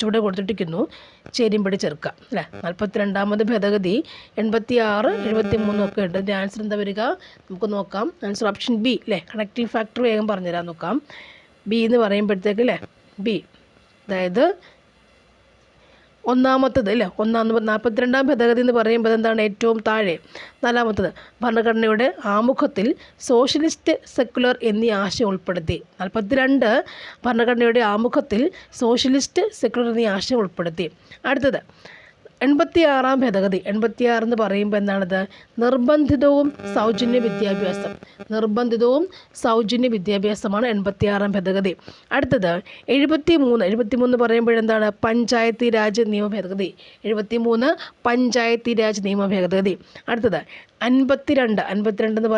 S1: ചുവടെ കൊടുത്തിട്ടിരിക്കുന്നു. ചേരുംപടി ചേർക്കുക അല്ലേ. 42ാമത് ഭേദഗതി 86, 73 ഒക്കെ ഉണ്ട്. ഇതിൻ്റെ ആൻസർ എന്താ വരിക? നമുക്ക് നോക്കാം. ആൻസർ ഓപ്ഷൻ ബി അല്ലേ. കണക്റ്റിംഗ് ഫാക്ടർ വേഗം പറഞ്ഞുതരാൻ നോക്കാം. ബി എന്ന് പറയുമ്പോഴത്തേക്ക് അല്ലേ, ബി, അതായത് ഒന്നാമത്തത് അല്ലേ. 42ാം ഭേദഗതി എന്ന് പറയുമ്പോൾ എന്താണ്? ഏറ്റവും താഴെ 4ാമത്തത് ഭരണഘടനയുടെ ആമുഖത്തിൽ സോഷ്യലിസ്റ്റ്, സെക്കുലർ എന്നീ ആശയം ഉൾപ്പെടുത്തി. 42 ഭരണഘടനയുടെ ആമുഖത്തിൽ സോഷ്യലിസ്റ്റ്, സെക്കുലർ എന്നീ ആശയം ഉൾപ്പെടുത്തി. അടുത്തത് 86ാം ഭേദഗതി. 86 എന്ന് പറയുമ്പോൾ എന്താണത്? നിർബന്ധിതവും സൗജന്യ വിദ്യാഭ്യാസം. നിർബന്ധിതവും സൗജന്യ വിദ്യാഭ്യാസമാണ് 86ാം ഭേദഗതി. അടുത്തത് 73 പറയുമ്പോഴെന്താണ്? പഞ്ചായത്തി രാജ് നിയമ ഭേദഗതി. 73 പഞ്ചായത്തി രാജ് നിയമ ഭേദഗതി. അടുത്തത് 52 എന്ന്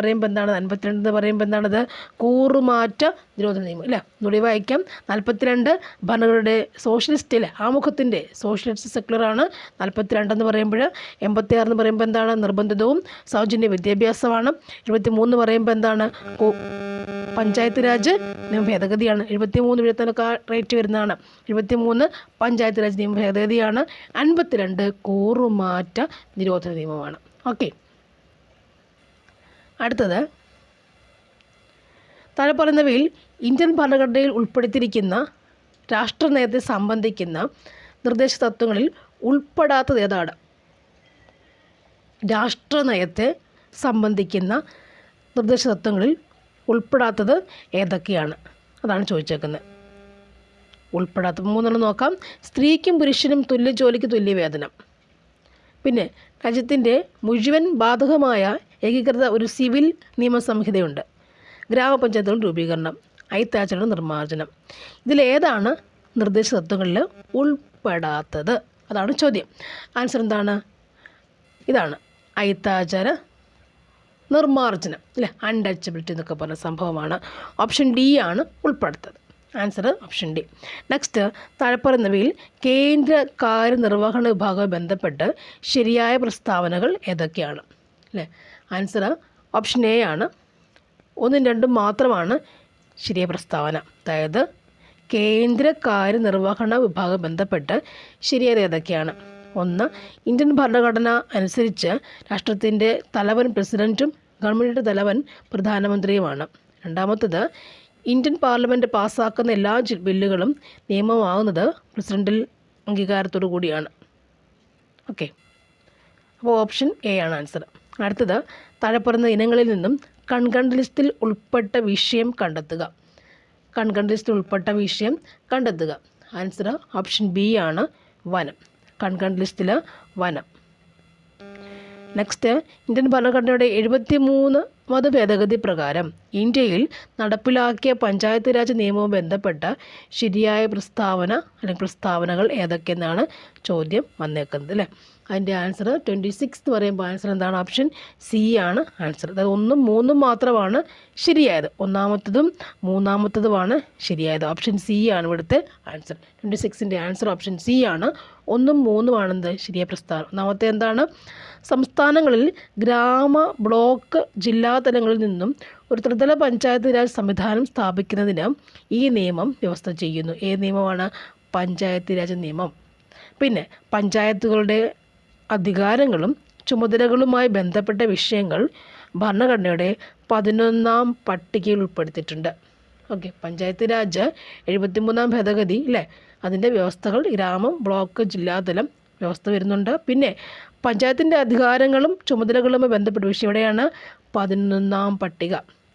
S1: പറയുമ്പോൾ എന്താണത് കൂറുമാറ്റ നിരോധന നിയമം അല്ലേ. ഒന്നുകൂടി വായിക്കാം. 42 ഭരണഘടനയുടെ സോഷ്യലിസ്റ്റ് അല്ലേ, ആമുഖത്തിൻ്റെ സോഷ്യലിസ്റ്റ് സെക്കുലറാണ് 42 എന്ന് പറയുമ്പോൾ. 86 എന്ന് പറയുമ്പോൾ എന്താണ്, നിർബന്ധിതവും സൗജന്യ വിദ്യാഭ്യാസമാണ്. 73 എന്ന് പറയുമ്പോൾ എന്താണ്, പഞ്ചായത്ത് രാജ് നിയമ ഭേദഗതിയാണ്. 73 74 റേറ്റ് വരുന്നതാണ്. 73 പഞ്ചായത്ത് രാജ് നിയമ ഭേദഗതിയാണ്. 52 കൂറുമാറ്റ നിരോധന നിയമമാണ്. ഓക്കെ, അടുത്തത് താഴെ പറയുന്നവയിൽ ഇന്ത്യൻ ഭരണഘടനയിൽ ഉൾപ്പെടുത്തിയിരിക്കുന്ന രാഷ്ട്രനയത്തെ സംബന്ധിക്കുന്ന നിർദ്ദേശ തത്വങ്ങളിൽ ഉൾപ്പെടാത്തത് ഏതാണ്? രാഷ്ട്രനയത്തെ സംബന്ധിക്കുന്ന നിർദ്ദേശ തത്വങ്ങളിൽ ഉൾപ്പെടാത്തത് ഏതൊക്കെയാണ്? അതാണ് ചോദിച്ചേക്കുന്നത്. ഉൾപ്പെടാത്ത 3 നോക്കാം. സ്ത്രീക്കും പുരുഷനും തുല്യ ജോലിക്ക് തുല്യ വേതനം. പിന്നെ രാജ്യത്തിൻ്റെ മുഴുവൻ ബാധകമായ ഏകീകൃത ഒരു സിവിൽ നിയമസംഹിതയുണ്ട്. ഗ്രാമപഞ്ചായത്തുകളുടെ രൂപീകരണം, അയിത്താചരണ നിർമ്മാർജ്ജനം. ഇതിലേതാണ് നിർദ്ദേശ തത്വങ്ങളിൽ ഉൾപ്പെടാത്തത്? അതാണ് ചോദ്യം. ആൻസർ എന്താണ്? ഇതാണ് അയിത്താചാര നിർമ്മാർജ്ജനം അല്ലേ, അൺടച്ചബിലിറ്റി എന്നൊക്കെ പറഞ്ഞ സംഭവമാണ്. ഓപ്ഷൻ ഡി ആണ് ഉൾപ്പെടുത്തത്. Answer option D. നെക്സ്റ്റ്, താഴെ പറയുന്നവയിൽ കേന്ദ്ര കാര്യനിർവഹണ വിഭാഗവുമായി ബന്ധപ്പെട്ട് ശരിയായ പ്രസ്താവനകൾ ഏതൊക്കെയാണ്? അല്ലേ, ആൻസർ ഓപ്ഷൻ എ ആണ്. 1ഉം 2ഉം മാത്രമാണ് ശരിയായ പ്രസ്താവന. അതായത് കേന്ദ്ര കാര്യനിർവഹണ വിഭാഗം ബന്ധപ്പെട്ട് ശരിയായത് ഏതൊക്കെയാണ്? 1, ഇന്ത്യൻ ഭരണഘടന അനുസരിച്ച് രാഷ്ട്രത്തിൻ്റെ തലവൻ പ്രസിഡൻറ്റും ഗവൺമെൻറ്റിൻ്റെ തലവൻ പ്രധാനമന്ത്രിയുമാണ്. 2, ഇന്ത്യൻ പാർലമെൻറ്റ് പാസ്സാക്കുന്ന എല്ലാ ബില്ലുകളും നിയമമാകുന്നത് പ്രസിഡൻ്റിൽ അംഗീകാരത്തോടു കൂടിയാണ്. ഓക്കെ, അപ്പോൾ ഓപ്ഷൻ എ ആണ് ആൻസർ. അടുത്തത്, താഴെ പറയുന്ന ഇനങ്ങളിൽ നിന്നും കൺകണ്ട് ലിസ്റ്റിൽ ഉൾപ്പെട്ട വിഷയം കണ്ടെത്തുക. കൺകണ്ട് ലിസ്റ്റിൽ ഉൾപ്പെട്ട വിഷയം കണ്ടെത്തുക. ആൻസർ ഓപ്ഷൻ ബി ആണ്, വനം. കൺകണ്ട് ലിസ്റ്റിൽ വനം. നെക്സ്റ്റ്, ഇന്ത്യൻ ഭരണഘടനയുടെ 73ാമത് ഭേദഗതി പ്രകാരം ഇന്ത്യയിൽ നടപ്പിലാക്കിയ പഞ്ചായത്ത് രാജ് നിയമവുമായി ബന്ധപ്പെട്ട ശരിയായ പ്രസ്താവന അല്ലെങ്കിൽ പ്രസ്താവനകൾ ഏതൊക്കെയെന്നാണ് ചോദ്യം വന്നേക്കുന്നത് അല്ലേ. അതിൻ്റെ ആൻസർ 26 എന്ന് പറയുമ്പോൾ ആൻസർ എന്താണ്? ഓപ്ഷൻ സി ആണ് ആൻസർ. അതായത് 1ഉം 3ഉം മാത്രമാണ് ശരിയായത്. 1ാമത്തതും 3ാമത്തതുമാണ് ശരിയായത്. ഓപ്ഷൻ സി ആണ് ഇവിടുത്തെ ആൻസർ. 26ൻ്റെ ആൻസർ ഓപ്ഷൻ സി ആണ്. 1ഉം 3ഉമാണെന്ത് ശരിയായ പ്രസ്താവന. 1ാമത്തെ എന്താണ്? സംസ്ഥാനങ്ങളിൽ ഗ്രാമ, ബ്ലോക്ക്, ജില്ലാ തലങ്ങളിൽ നിന്നും ഒരു ത്രിതല പഞ്ചായത്ത് രാജ് സംവിധാനം സ്ഥാപിക്കുന്നതിന് ഈ നിയമം വ്യവസ്ഥ ചെയ്യുന്നു. ഏത് നിയമമാണ്? പഞ്ചായത്ത് രാജ് നിയമം. പിന്നെ പഞ്ചായത്തുകളുടെ അധികാരങ്ങളും ചുമതലകളുമായി ബന്ധപ്പെട്ട വിഷയങ്ങൾ ഭരണഘടനയുടെ 11ാം പട്ടികയിൽ ഉൾപ്പെടുത്തിയിട്ടുണ്ട്. ഓക്കെ, പഞ്ചായത്ത് രാജ് 73ാം ഭേദഗതി അല്ലേ, അതിൻ്റെ വ്യവസ്ഥകൾ ഗ്രാമം, ബ്ലോക്ക്, ജില്ലാതലം വ്യവസ്ഥ വരുന്നുണ്ട്. പിന്നെ പഞ്ചായത്തിൻ്റെ അധികാരങ്ങളും ചുമതലകളുമായി ബന്ധപ്പെട്ട വിഷയം എവിടെയാണ്? 11ാം പട്ടിക.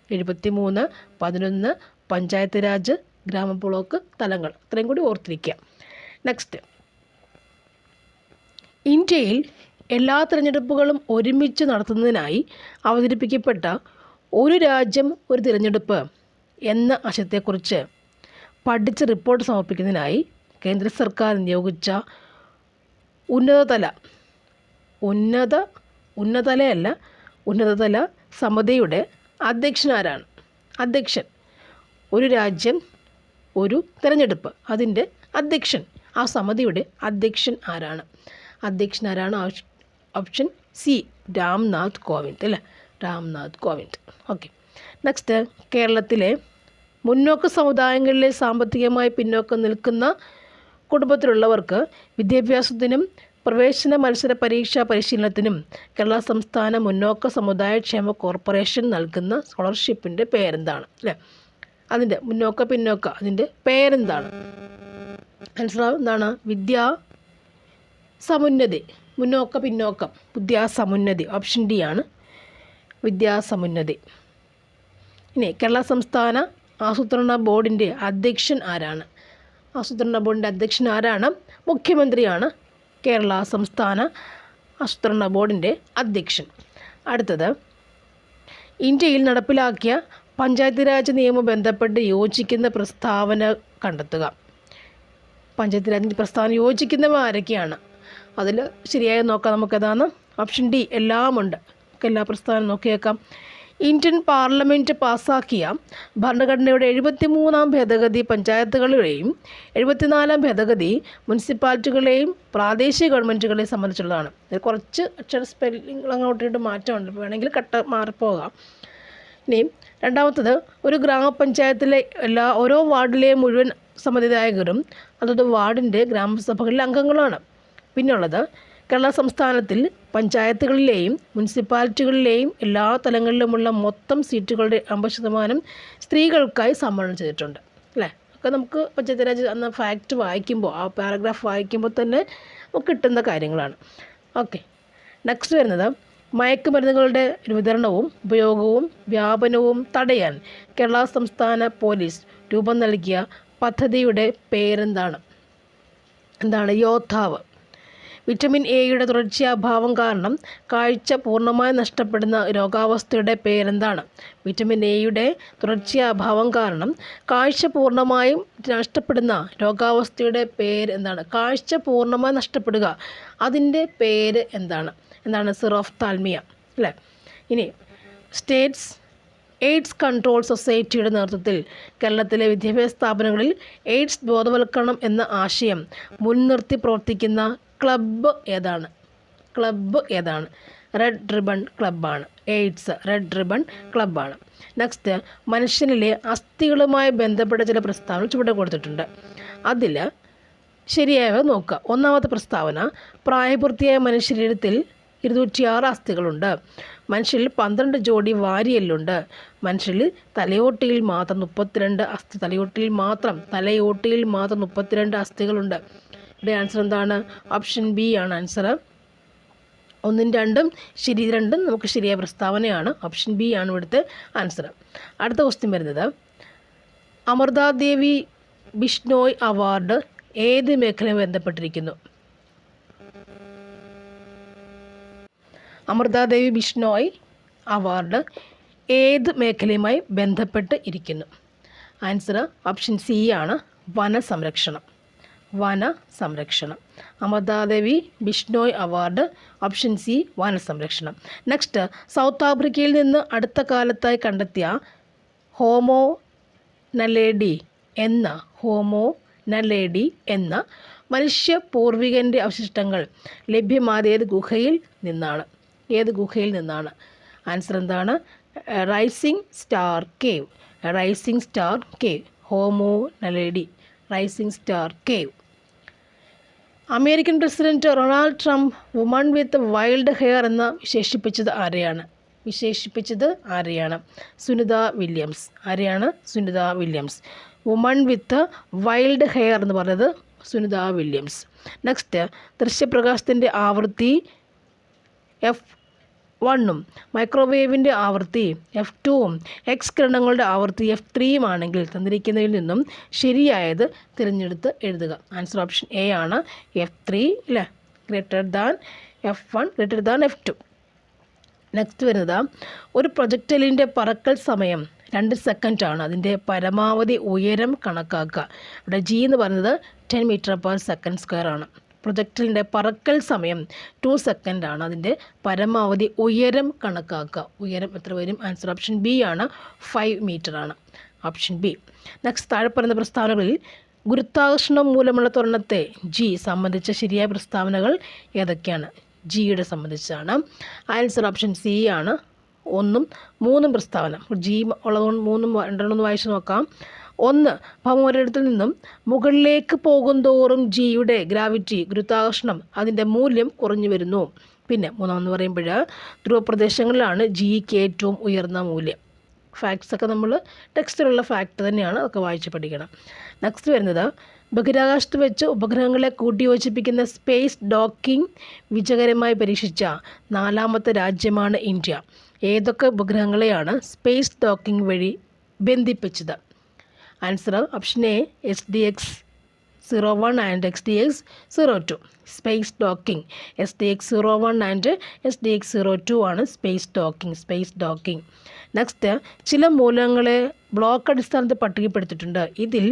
S1: 73, 11 പഞ്ചായത്ത് രാജ്, ഗ്രാമ, ബ്ലോക്ക് തലങ്ങൾ. അത്രയും കൂടി ഓർത്തിരിക്കുക. നെക്സ്റ്റ്, ഇന്ത്യയിൽ എല്ലാ തിരഞ്ഞെടുപ്പുകളും ഒരുമിച്ച് നടത്തുന്നതിനായി അവതരിപ്പിക്കപ്പെട്ട ഒരു രാജ്യം ഒരു തിരഞ്ഞെടുപ്പ് എന്ന ആശയത്തെക്കുറിച്ച് പഠിച്ച് റിപ്പോർട്ട് സമർപ്പിക്കുന്നതിനായി കേന്ദ്ര സർക്കാർ നിയോഗിച്ച ഉന്നതതല സമിതിയുടെ അധ്യക്ഷൻ ആരാണ്? അധ്യക്ഷൻ, ഒരു രാജ്യം ഒരു തിരഞ്ഞെടുപ്പ്, അതിൻ്റെ അധ്യക്ഷൻ, ആ സമിതിയുടെ അധ്യക്ഷൻ ആരാണ്? ഓപ്ഷൻ സി, രാംനാഥ് കോവിന്ദ് അല്ലേ, രാംനാഥ് കോവിന്ദ്. ഓക്കെ, നെക്സ്റ്റ്, കേരളത്തിലെ മുന്നോക്ക സമുദായങ്ങളിലെ സാമ്പത്തികമായി പിന്നോക്കം നിൽക്കുന്ന കുടുംബത്തിലുള്ളവർക്ക് വിദ്യാഭ്യാസത്തിനും പ്രവേശന മത്സര പരീക്ഷാ പരിശീലനത്തിനും കേരള സംസ്ഥാന മുന്നോക്ക സമുദായ ക്ഷേമ കോർപ്പറേഷൻ നൽകുന്ന സ്കോളർഷിപ്പിൻ്റെ പേരെന്താണ്? അല്ലേ, അതിൻ്റെ പിന്നോക്ക അതിൻ്റെ പേരെന്താണ്? ആൻസർ എന്താണ്? വിദ്യാസമുന്നതി. പിന്നോക്കം വിദ്യാസമുന്നതി. ഓപ്ഷൻ ഡി ആണ് വിദ്യാസമുന്നതി. ഇനി കേരള സംസ്ഥാന ആസൂത്രണ ബോർഡിൻ്റെ അധ്യക്ഷൻ ആരാണ്? മുഖ്യമന്ത്രിയാണ് കേരള സംസ്ഥാന ആസൂത്രണ ബോർഡിൻ്റെ അധ്യക്ഷൻ. അടുത്തത്, ഇന്ത്യയിൽ നടപ്പിലാക്കിയ പഞ്ചായത്ത് രാജ് നിയമം ബന്ധപ്പെട്ട് യോജിക്കുന്ന പ്രസ്താവന കണ്ടെത്തുക. പഞ്ചായത്ത് രാജ് പ്രസ്താവന യോജിക്കുന്നവ ആരൊക്കെയാണ്? അതിൽ ശരിയായി നോക്കാം നമുക്കതാണ്. ഓപ്ഷൻ ഡി എല്ലാമുണ്ട്. നമുക്ക് എല്ലാ പ്രസ്താവനയും നോക്കിയേക്കാം. ഇന്ത്യൻ പാർലമെൻറ്റ് പാസ്സാക്കിയ ഭരണഘടനയുടെ 73-ാം ഭേദഗതി പഞ്ചായത്തുകളെയും 74-ാം ഭേദഗതി മുനിസിപ്പാലിറ്റികളെയും പ്രാദേശിക ഗവൺമെൻറ്റുകളെയും സംബന്ധിച്ചുള്ളതാണ്. ഇത് കുറച്ച് അക്ഷര സ്പെല്ലിംഗ് അങ്ങോട്ടിട്ട് മാറ്റമുണ്ട്, വേണമെങ്കിൽ മാറിപ്പോകാം. ഇനി രണ്ടാമത്തത്, ഒരു ഗ്രാമപഞ്ചായത്തിലെ ഓരോ വാർഡിലെയും മുഴുവൻ സമ്മതിദായകരും അതത് വാർഡിൻ്റെ ഗ്രാമസഭകളിലെ അംഗങ്ങളാണ്. പിന്നുള്ളത്, കേരള സംസ്ഥാനത്തിൽ പഞ്ചായത്തുകളിലെയും മുനിസിപ്പാലിറ്റികളിലെയും എല്ലാ തലങ്ങളിലുമുള്ള മൊത്തം സീറ്റുകളുടെ 50% സ്ത്രീകൾക്കായി സംവരണം ചെയ്തിട്ടുണ്ട്. അല്ലേ? ഒക്കെ നമുക്ക് പഞ്ചായത്ത് രാജ് എന്ന ഫാക്റ്റ് വായിക്കുമ്പോൾ, ആ പാരഗ്രാഫ് വായിക്കുമ്പോൾ തന്നെ നമുക്ക് കിട്ടുന്ന കാര്യങ്ങളാണ്. ഓക്കെ, നെക്സ്റ്റ് വരുന്നത്, മയക്കുമരുന്നുകളുടെ വിതരണവും ഉപയോഗവും വ്യാപനവും തടയാൻ കേരള സംസ്ഥാന പോലീസ് രൂപം നൽകിയ പദ്ധതിയുടെ പേരെന്താണ്? എന്താണ്? യോദ്ധാവ്. വിറ്റമിൻ എയുടെ തുടർച്ചയാഭാവം കാരണം കാഴ്ച പൂർണ്ണമായി നഷ്ടപ്പെടുന്ന രോഗാവസ്ഥയുടെ പേരെന്താണ്? വിറ്റമിൻ എയുടെ തുടർച്ചയാഭാവം കാരണം കാഴ്ച പൂർണ്ണമായും നഷ്ടപ്പെടുന്ന രോഗാവസ്ഥയുടെ പേര് എന്താണ്? കാഴ്ച പൂർണ്ണമായി നഷ്ടപ്പെടുക, അതിൻ്റെ പേര് എന്താണ്? സിറോഫ്താൽമിയ. അല്ലേ? ഇനി സ്റ്റേറ്റ്സ് എയ്ഡ്സ് കൺട്രോൾ സൊസൈറ്റിയുടെ നേതൃത്വത്തിൽ കേരളത്തിലെ വിദ്യാഭ്യാസ സ്ഥാപനങ്ങളിൽ എയ്ഡ്സ് ബോധവൽക്കരണം എന്ന ആശയം മുൻനിർത്തി പ്രവർത്തിക്കുന്ന ക്ലബ്ബ് ഏതാണ്? റെഡ് റിബൺ ക്ലബ്ബാണ്. എയ്ഡ്സ് റെഡ് റിബൺ ക്ലബ്ബാണ്. നെക്സ്റ്റ്, മനുഷ്യനിലെ അസ്ഥികളുമായി ബന്ധപ്പെട്ട ചില പ്രസ്താവന ചുവടെ കൊടുത്തിട്ടുണ്ട്. അതിൽ ശരിയായവ നോക്കുക. ഒന്നാമത്തെ പ്രസ്താവന, പ്രായപൂർത്തിയായ മനുഷ്യരീരത്തിൽ 206 അസ്ഥികളുണ്ട്. മനുഷ്യരിൽ 12 ജോഡി വാരിയെല്ലുണ്ട്. മനുഷ്യരിൽ തലയോട്ടിയിൽ മാത്രം 32 അസ്ഥികളുണ്ട്. ഇവിടെ ആൻസർ എന്താണ്? ഓപ്ഷൻ ബി ആണ് ആൻസർ. 1ഉം 2ഉം ശരി, 2ഉം നമുക്ക് ശരിയായ പ്രസ്താവനയാണ്. ഓപ്ഷൻ ബി ആണ് ഇവിടുത്തെ ആൻസർ. അടുത്ത ക്വസ്റ്റ്യൻ വരുന്നത്, അമൃതാദേവി ബിഷ്ണോയ് അവാർഡ് ഏത് മേഖലയുമായി ബന്ധപ്പെട്ടിരിക്കുന്നു? അമൃതാദേവി ബിഷ്ണോയ് അവാർഡ് ഏത് മേഖലയുമായി ബന്ധപ്പെട്ട് ഇരിക്കുന്നു? ആൻസർ ഓപ്ഷൻ സി ആണ്, വനസംരക്ഷണം. Amrita Devi Bishnoi award option C, വനസംരക്ഷണം. നെക്സ്റ്റ്, സൗത്ത് ആഫ്രിക്കയിൽ നിന്ന് അടുത്ത കാലത്തായി കണ്ടെത്തിയ ഹോമോ നലേഡി എന്ന മനുഷ്യ പൂർവികൻ്റെ അവശിഷ്ടങ്ങൾ ലഭ്യമായത് ഏത് ഗുഹയിൽ നിന്നാണ്? ആൻസർ എന്താണ്? Rising star cave. Homo naledi, rising star cave. American president Ronald Trump woman with wild hair എന്ന് വിശേഷിപ്പിച്ചത് ആരെയാണ്? സുനിത വില്യംസ്. ആരെയാണ്? Sunita Williams. Woman with wild hair എന്ന് പറഞ്ഞത് സുനിത വില്യംസ്. നെക്സ്റ്റ്, ദൃശ്യപ്രകാശത്തിൻ്റെ ആവൃത്തി F1-ഉം മൈക്രോവേവിൻ്റെ ആവൃത്തി F2-ഉം എക്സ് കിരണങ്ങളുടെ ആവൃത്തി F3-യും ആണെങ്കിൽ തന്നിരിക്കുന്നതിൽ നിന്നും ശരിയായത് തിരഞ്ഞെടുത്ത് എഴുതുക. ആൻസർ ഓപ്ഷൻ എ ആണ്, F3 അല്ലേ? Greater than F1, greater than F2. Next വരുന്നത്, ഒരു പ്രൊജക്ടൈലിൻ്റെ പറക്കൽ സമയം 2 സെക്കൻഡാണ്. അതിൻ്റെ പരമാവധി ഉയരം കണക്കാക്കുക. ഇവിടെ G എന്ന് പറയുന്നത് 10 m/s² ആണ്. പ്രൊജക്ടൈലിൻ്റെ പറക്കൽ സമയം 2 സെക്കൻഡാണ്. അതിൻ്റെ പരമാവധി ഉയരം കണക്കാക്കുക. ഉയരം എത്ര വരും? ആൻസർ ഓപ്ഷൻ ബി ആണ്, 5 മീറ്റർ ആണ്. Option B. നെക്സ്റ്റ്, താഴെ പറയുന്ന പ്രസ്താവനകളിൽ ഗുരുത്വാകർഷണം മൂലമുള്ള ത്വരണത്തെ G സംബന്ധിച്ച ശരിയായ പ്രസ്താവനകൾ ഏതൊക്കെയാണ്? ജിയുടെ സംബന്ധിച്ചാണ്. ആൻസർ ഓപ്ഷൻ സി ആണ്, 1ഉം 3ഉം പ്രസ്താവന. G ഉള്ളതുകൊണ്ട് 3ഉം 2 വായിച്ച് നോക്കാം. 1, ഭൗമോപരിതലത്തിൽ നിന്നും മുകളിലേക്ക് പോകുന്തോറും ജിയുടെ ഗുരുത്വാകർഷണം അതിൻ്റെ മൂല്യം കുറഞ്ഞു വരുന്നു. പിന്നെ 3 പറയുമ്പോൾ ധ്രുവപ്രദേശങ്ങളിലാണ് ജിക്ക് ഏറ്റവും ഉയർന്ന മൂല്യം. ഫാക്ട്സൊക്കെ നമ്മൾ ടെക്സ്റ്റിലുള്ള ഫാക്റ്റ് തന്നെയാണ്, അതൊക്കെ വായിച്ച് പഠിക്കണം. നെക്സ്റ്റ് വരുന്നത്, ബഹിരാകാശത്ത് വെച്ച് ഉപഗ്രഹങ്ങളെ കൂട്ടിയോജിപ്പിക്കുന്ന സ്പേസ് ഡോക്കിംഗ് വിജയകരമായി പരീക്ഷിച്ച 4ാമത്തെ രാജ്യമാണ് ഇന്ത്യ. ഏതൊക്കെ ഉപഗ്രഹങ്ങളെയാണ് സ്പേസ് ഡോക്കിംഗ് വഴി ബന്ധിപ്പിച്ചത്? Answer option A, SDX-01 and SDX-02. Space docking SDX-01 and SDX-02 ആണ് സ്പേസ് ഡോക്കിംഗ്. നെക്സ്റ്റ്, ചില മൂലകങ്ങളെ ബ്ലോക്ക് അടിസ്ഥാനത്തിൽ പട്ടികപ്പെടുത്തിയിട്ടുണ്ട്. ഇതിൽ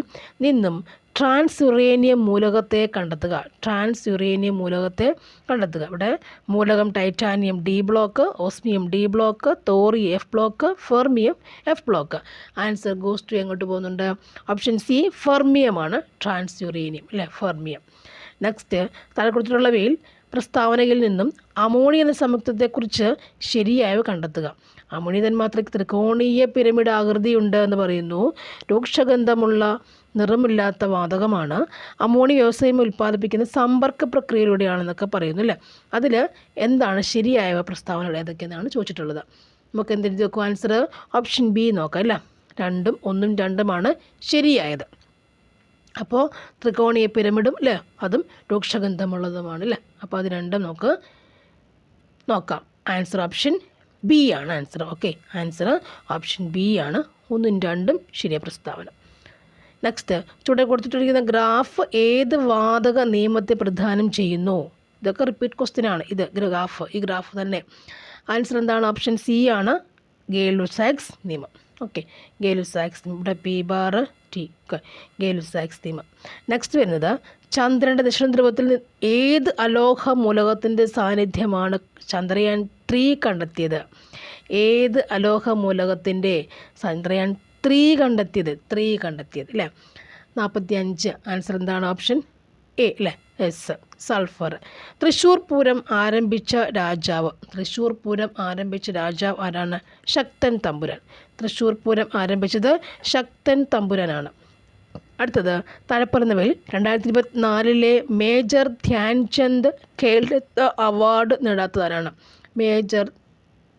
S1: നിന്നും ട്രാൻസ് യുറേനിയം മൂലകത്തെ കണ്ടെത്തുക. ട്രാൻസ് യുറേനിയം മൂലകത്തെ കണ്ടെത്തുക. ഇവിടെ മൂലകം titanium D block, osmium D block, thorium F block, fermium F block. Answer goes to എങ്ങോട്ട് പോകുന്നുണ്ട്? ഓപ്ഷൻ സി ഫെർമിയമാണ് ട്രാൻസ് യുറേനിയം അല്ലേ, ഫെർമിയം. നെക്സ്റ്റ്, താഴെ കൊടുത്തിട്ടുള്ളവയിൽ പ്രസ്താവനയിൽ നിന്നും അമോണിയ എന്ന സംയുക്തത്തെക്കുറിച്ച് ശരിയായവ കണ്ടെത്തുക. അമോണിയ തന്മാത്രയ്ക്ക് ത്രികോണീയ പിരമിഡ് ആകൃതിയുണ്ട് എന്ന് പറയുന്നു. രൂക്ഷഗന്ധമുള്ള നിറമില്ലാത്ത വാതകമാണ്. അമോണിയ വ്യവസായം ഉൽപ്പാദിപ്പിക്കുന്ന സമ്പർക്ക പ്രക്രിയയിലൂടെയാണെന്നൊക്കെ പറയുന്നു അല്ലേ. അതിൽ എന്താണ് ശരിയായ പ്രസ്താവനകൾ ഏതൊക്കെയെന്നാണ് ചോദിച്ചിട്ടുള്ളത്. നമുക്ക് എന്തെങ്കിലും നോക്കുക? ആൻസർ ഓപ്ഷൻ ബി നോക്കാം അല്ലേ. 2, 1, 2 ശരിയായത്. അപ്പോൾ ത്രികോണീയ പിരമിഡും അല്ലേ, അതും രൂക്ഷഗന്ധമുള്ളതുമാണ് അല്ലേ. അപ്പോൾ അത് രണ്ടും നമുക്ക് നോക്കാം. ആൻസർ ഓപ്ഷൻ ബി ആണ് answer. Okay, answer option B ആണ്. 1, 2 ശരിയായ പ്രസ്താവന. നെക്സ്റ്റ്, ചുവടെ കൊടുത്തിട്ടിരിക്കുന്ന ഗ്രാഫ് ഏത് വാതക നിയമത്തെ പ്രദാനം ചെയ്യുന്നു? ഇതൊക്കെ റിപ്പീറ്റ് ക്വസ്റ്റ്യൻ ആണ്. ഇത് ഗ്രാഫ്, ഈ ഗ്രാഫ് തന്നെ. ആൻസർ എന്താണ്? ഓപ്ഷൻ സി ആണ്, ഗേ-ലുസാക്സ് നിയമം. Okay, Gay-Lussac's. ഇവിടെ പി ബാർ ടി, ഗേ-ലുസാക്സ് നിയമം. നെക്സ്റ്റ് വരുന്നത്, ചന്ദ്രൻ്റെ ദക്ഷിണധ്രുവത്തിൽ ഏത് അലോഹ മൂലകത്തിൻ്റെ സാന്നിധ്യമാണ് ചന്ദ്രയാൻ 3 കണ്ടെത്തിയത്? ഏത് അലോഹ മൂലകത്തിൻ്റെ ചന്ദ്രയാൻ 3 കണ്ടെത്തിയത് അല്ലേ? 45. ആൻസർ എന്താണ്? ഓപ്ഷൻ എ അല്ലേ, എസ്, സൾഫർ. തൃശ്ശൂർ പൂരം ആരംഭിച്ച രാജാവ് ആരാണ്? ശക്തൻ തമ്പുരാൻ. തൃശ്ശൂർ പൂരം ആരംഭിച്ചത് ശക്തൻ തമ്പുരാനാണ്. അടുത്തത്, താഴെപ്പറയുന്നവയിൽ 2024 മേജർ ധ്യാൻചന്ദ് ഖേൽരത്ന അവാർഡ് നേടാത്തതാരാണ്? മേജർ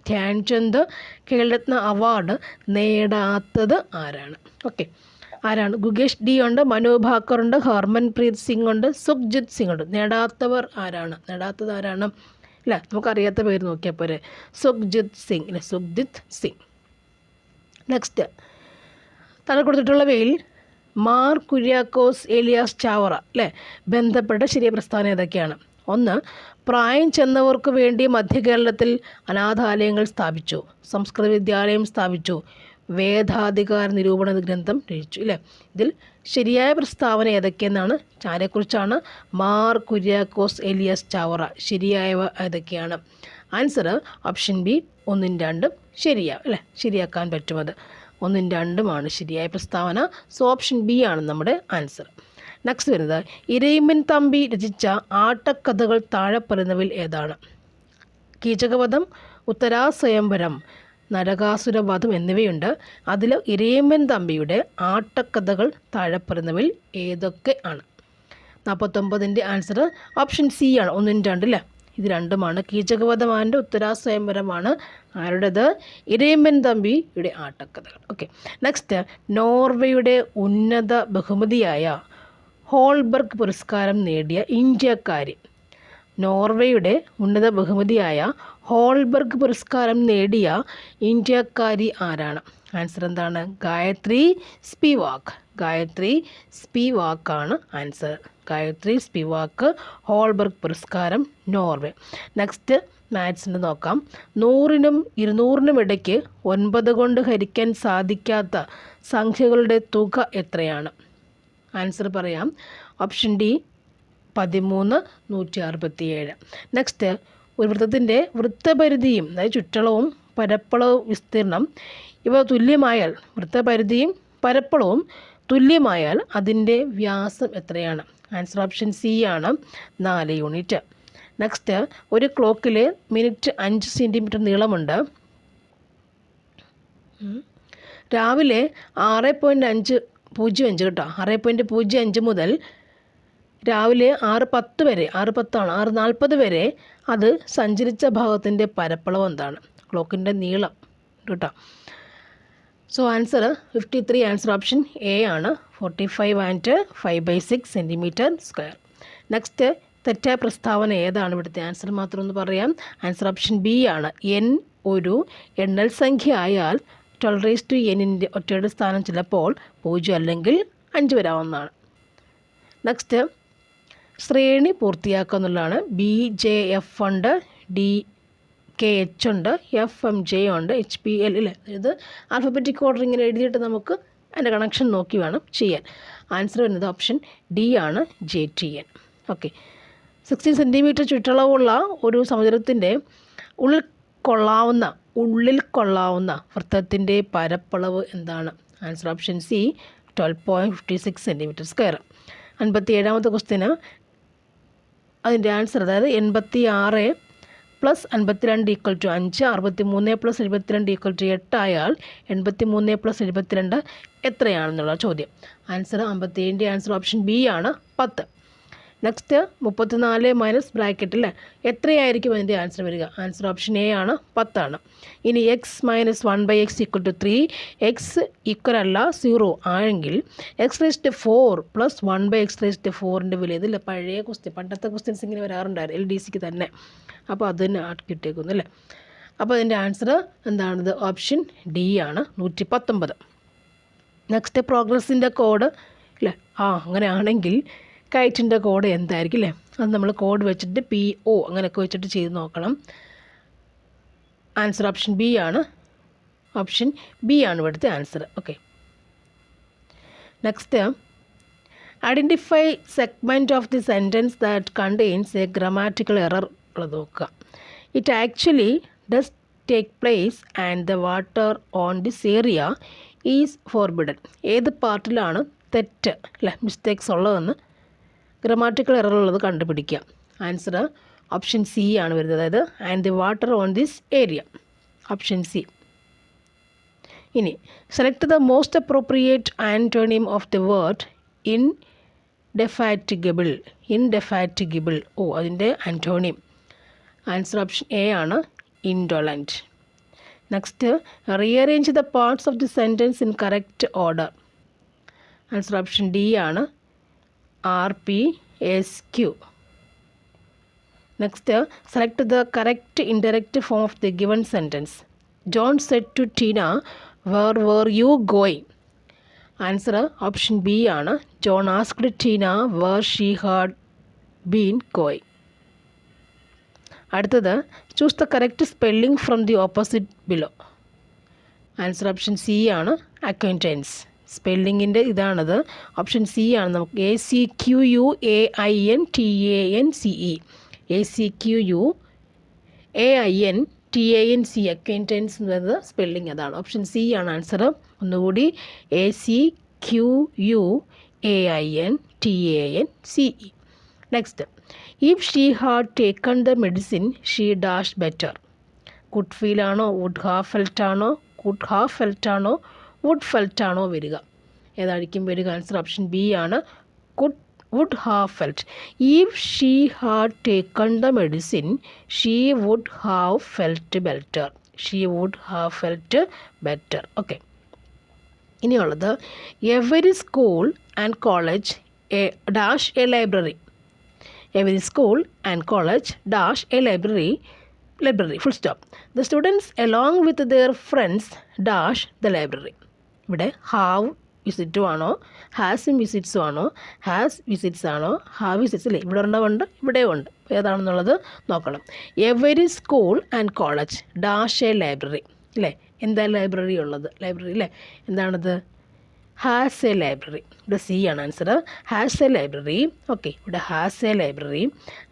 S1: ധ്യാൻചന്ദ് ഖേൽരത്ന അവാർഡ് നേടാത്തത് ആരാണ്? ഓക്കെ, ആരാണ്? ഗുകേഷ് ഡി ഉണ്ട്, മനു ഭാക്കർ ഉണ്ട്, ഹർമൻപ്രീത് സിംഗ് ഉണ്ട്, സുഖ്ജിത്ത് സിംഗ് ഉണ്ട്. നേടാത്തത് ആരാണ്? ഇല്ല, നമുക്കറിയാത്ത പേര് നോക്കിയാൽ പോരെ. സുഖ്ജിത്ത് സിംഗ്. നെക്സ്റ്റ്, താഴെ കൊടുത്തിട്ടുള്ളവയിൽ മാർ കുര്യാക്കോസ് ഏലിയാസ് ചാവറ അല്ലേ ബന്ധപ്പെട്ട ശരിയായ പ്രസ്താവന ഏതൊക്കെയാണ്? 1, പ്രായം ചെന്നവർക്ക് വേണ്ടി മധ്യകേരളത്തിൽ അനാഥാലയങ്ങൾ സ്ഥാപിച്ചു, സംസ്കൃത വിദ്യാലയം സ്ഥാപിച്ചു, വേദാധികാര നിരൂപണ ഗ്രന്ഥം രചിച്ചു ഇല്ലേ. ഇതിൽ ശരിയായ പ്രസ്താവന ഏതൊക്കെയെന്നാണ്? ആരെക്കുറിച്ചാണ്? മാർ കുര്യാക്കോസ് ഏലിയാസ് ചാവറ. ശരിയായവ ഏതൊക്കെയാണ്? ആൻസർ ഓപ്ഷൻ ബി 1, 2 ശരിയാവും അല്ലേ, ശരിയാക്കാൻ പറ്റുമത്. 1, 2 ശരിയായ പ്രസ്താവന. സോ ഓപ്ഷൻ ബി ആണ് നമ്മുടെ ആൻസർ. നെക്സ്റ്റ് വരുന്നത്, ഇരയിമ്മൻ തമ്പി രചിച്ച ആട്ടക്കഥകൾ താഴെ പറയുന്നവയിൽ ഏതാണ്? കീചകവധം, ഉത്തരാസ്വയംവരം, നരകാസുരവധം എന്നിവയുണ്ട്. അതിൽ ഇരയിമ്മൻ തമ്പിയുടെ ആട്ടക്കഥകൾ താഴെ പറയുന്നവയിൽ ഏതൊക്കെ ആണ്? 49ൻ്റെ ആൻസർ ഓപ്ഷൻ സി ആണ്, 1, 2 അല്ലേ. ഇത് 2 കീചകവധമാൻ്റെ ഉത്തരാസ്വയംവരമാണ് ആരുടേത്? ഇരയിമ്മൻ തമ്പിയുടെ ആട്ടക്കഥകൾ. ഓക്കെ, നെക്സ്റ്റ്, നോർവേയുടെ ഉന്നത ബഹുമതിയായ ഹോൾബർഗ് പുരസ്കാരം നേടിയ ഇന്ത്യക്കാരി. നോർവേയുടെ ഉന്നത ബഹുമതിയായ ഹോൾബർഗ് പുരസ്കാരം നേടിയ ഇന്ത്യക്കാരി ആരാണ്? ആൻസർ എന്താണ്? ഗായത്രി സ്പിവാക്കാണ് ആൻസർ. ഗായത്രി സ്പിവാക്ക്, ഹോൾബർഗ് പുരസ്കാരം, നോർവേ. നെക്സ്റ്റ്, മാത്സിന് നോക്കാം. 100നും 200നും ഇടയ്ക്ക് 9 കൊണ്ട് ഹരിക്കാൻ സാധിക്കാത്ത സംഖ്യകളുടെ തുക എത്രയാണ്? ആൻസർ പറയാം. Option D 13, 167. നെക്സ്റ്റ്, ഒരു വൃത്തത്തിൻ്റെ വൃത്തപരിധിയും അതായത് ചുറ്റളവും പരപ്പളവും വിസ്തീർണം ഇവ തുല്യമായാൽ, വൃത്തപരിധിയും പരപ്പളവും തുല്യമായാൽ അതിൻ്റെ വ്യാസം എത്രയാണ്? ആൻസർ ഓപ്ഷൻ സി ആണ്, 4 യൂണിറ്റ്. നെക്സ്റ്റ്, ഒരു ക്ലോക്കിൽ മിനിറ്റ് 5 സെൻറ്റിമീറ്റർ നീളമുണ്ട്. രാവിലെ 6.05 കേട്ടോ, 6.05 മുതൽ രാവിലെ 6:10 വരെ, 6:40 വരെ അത് സഞ്ചരിച്ച ഭാഗത്തിൻ്റെ പരപ്പളവ് എന്താണ്? ക്ലോക്കിൻ്റെ നീളം കേട്ടോ. So answer 53. Answer option A ആണ്, 45 and 5/6 സെൻറ്റിമീറ്റർ സ്ക്വയർ. നെക്സ്റ്റ്, തെറ്റായ പ്രസ്താവന ഏതാണ്? ഇവിടുത്തെ ആൻസർ മാത്രം ഒന്ന് പറയാം. ആൻസർ ഓപ്ഷൻ ബി ആണ്. n ഒരു എണ്ണൽ സംഖ്യ ആയാൽ 12n ഒറ്റയുടെ സ്ഥാനം ചിലപ്പോൾ 0 അല്ലെങ്കിൽ 5 വരാവുന്നതാണ്. നെക്സ്റ്റ്, ശ്രേണി പൂർത്തിയാക്കുക എന്നുള്ളതാണ്. BJF ഉണ്ട്, DKH ഉണ്ട്, FMJ ഉണ്ട്, HPL അല്ലേ. ഇത് ആൽഫബറ്റിക് ഓർഡർ ഇങ്ങനെ എഴുതിയിട്ട് നമുക്ക് അതിൻ്റെ കണക്ഷൻ നോക്കി വേണം ചെയ്യാൻ. ആൻസർ വരുന്നത് ഓപ്ഷൻ ഡി ആണ് JTN. ഓക്കെ, 16 സെൻറ്റിമീറ്റർ ചുറ്റളവുള്ള ഒരു സമുദ്രത്തിൻ്റെ ഉള്ളിൽ കൊള്ളാവുന്ന വൃത്തത്തിൻ്റെ പരപ്പളവ് എന്താണ്? Answer option C 12.56 centimetre square. 57ാമത്തെ ക്വസ്റ്റ്യന് അതിൻ്റെ ആൻസർ, അതായത് 86 + 52 = 5, 63 + 72 = 8 ആയാൽ 83 + 72 എത്രയാണെന്നുള്ള ചോദ്യം. ആൻസർ 57ൻ്റെ ആൻസർ ഓപ്ഷൻ ബി ആണ് 10. നെക്സ്റ്റ് 34 മൈനസ് ബ്രാക്കറ്റിൽ എത്രയായിരിക്കും അതിൻ്റെ ആൻസർ വരിക? ആൻസർ ഓപ്ഷൻ എ ആണ് 10 ആണ്. ഇനി x - 1/x = 3, x ഈക്വൽ അല്ല 0 ആണെങ്കിൽ x⁴ + 1/x⁴ വില. ഇതില്ല, പഴയ ക്വസ്റ്റ്യൻ, പണ്ടത്തെ ക്വസ്റ്റ്യൻസ് ഇങ്ങനെ വരാറുണ്ടായിരുന്നു LDCക്ക് തന്നെ. അപ്പോൾ അത് തന്നെ കിട്ടിയേക്കുന്നു അല്ലേ. അപ്പോൾ അതിൻ്റെ ആൻസർ എന്താണത്? ഓപ്ഷൻ ഡി ആണ് 119. നെക്സ്റ്റ് പ്രോഗ്രസിൻ്റെ കോഡ് അല്ലേ. അങ്ങനെയാണെങ്കിൽ കൈറ്റിൻ്റെ കോഡ് എന്തായിരിക്കും അല്ലേ? അത് നമ്മൾ കോഡ് വെച്ചിട്ട് PO അങ്ങനെയൊക്കെ വെച്ചിട്ട് ചെയ്ത് നോക്കണം. ആൻസർ ഓപ്ഷൻ ബി ആണ്. ഓപ്ഷൻ ബി ആണ് ഇവിടുത്തെ answer. Okay, next identify segment of the sentence that contains A grammatical error ഉള്ളത് നോക്കുക. It actually does take place and the water on this area is forbidden. ഏത് പാർട്ടിലാണ് തെറ്റ് അല്ലേ, mistakes ഉള്ളതെന്ന്, grammatical error ഉള്ളത് കണ്ടുപിടിക്കുക. ആൻസർ ഓപ്ഷൻ സി ആണ് വരുന്നത്, അതായത് and the water on this area, option C. ഇനി select the most appropriate antonym of the word indefatigable. അതിൻ്റെ ആൻറ്റോണിം. ആൻസർ ഓപ്ഷൻ എ ആണ് indolent. Next rearrange the parts of the sentence in correct order. Answer option D ആണ് RPSQ. Next, select the correct indirect form of the given sentence. John said to Tina, "Where were you going?" Answer option B ആണ്. John asked Tina where she had been going. അടുത്തത് choose the correct spelling from the opposite below. Answer option C ആണ് acquaintance. സ്പെല്ലിങ്ങിൻ്റെ ഇതാണത്, option C ആണ്. നമുക്ക് ACQUAINTANCE, ACQUAINTANCE, acquaintance എന്നത് spelling അതാണ്. Option C ആണ് ആൻസർ. ഒന്നുകൂടി ACQUAINTANCE. Next, if she had taken the medicine she dash better. Could feel ആണോ, വുഡ് ഹാവ് ഫെൽറ്റ് ആണോ, കുഡ് ഹാവ് ഫെൽറ്റ് ആണോ, വുഡ് ഫെൽറ്റ് ആണോ വരിക? ഏതായിരിക്കും വരിക? ആൻസർ ഓപ്ഷൻ ബി ആണ്, would have felt. If she had taken the medicine she would have felt better. Okay, ഇനിയുള്ളത് every school and college dash a library. Every school and college dash a library, full stop. The students along with their friends dash the library. ഇവിടെ have visit ആണോ, has visits ആണോ, has visits ആണോ, have visits അല്ലേ? ഇവിടെ ഉണ്ട്, ഇവിടെ ഉണ്ട്, ഏതാണെന്നുള്ളത് നോക്കണം. Every school and college dash a library അല്ലേ? എന്താ ലൈബ്രറി ഉള്ളത്? ലൈബ്രറി അല്ലേ? എന്താണത്? Has a library. ഇവിടെ സി ആണ് answer, has a library. Okay, ഇവിടെ has a library.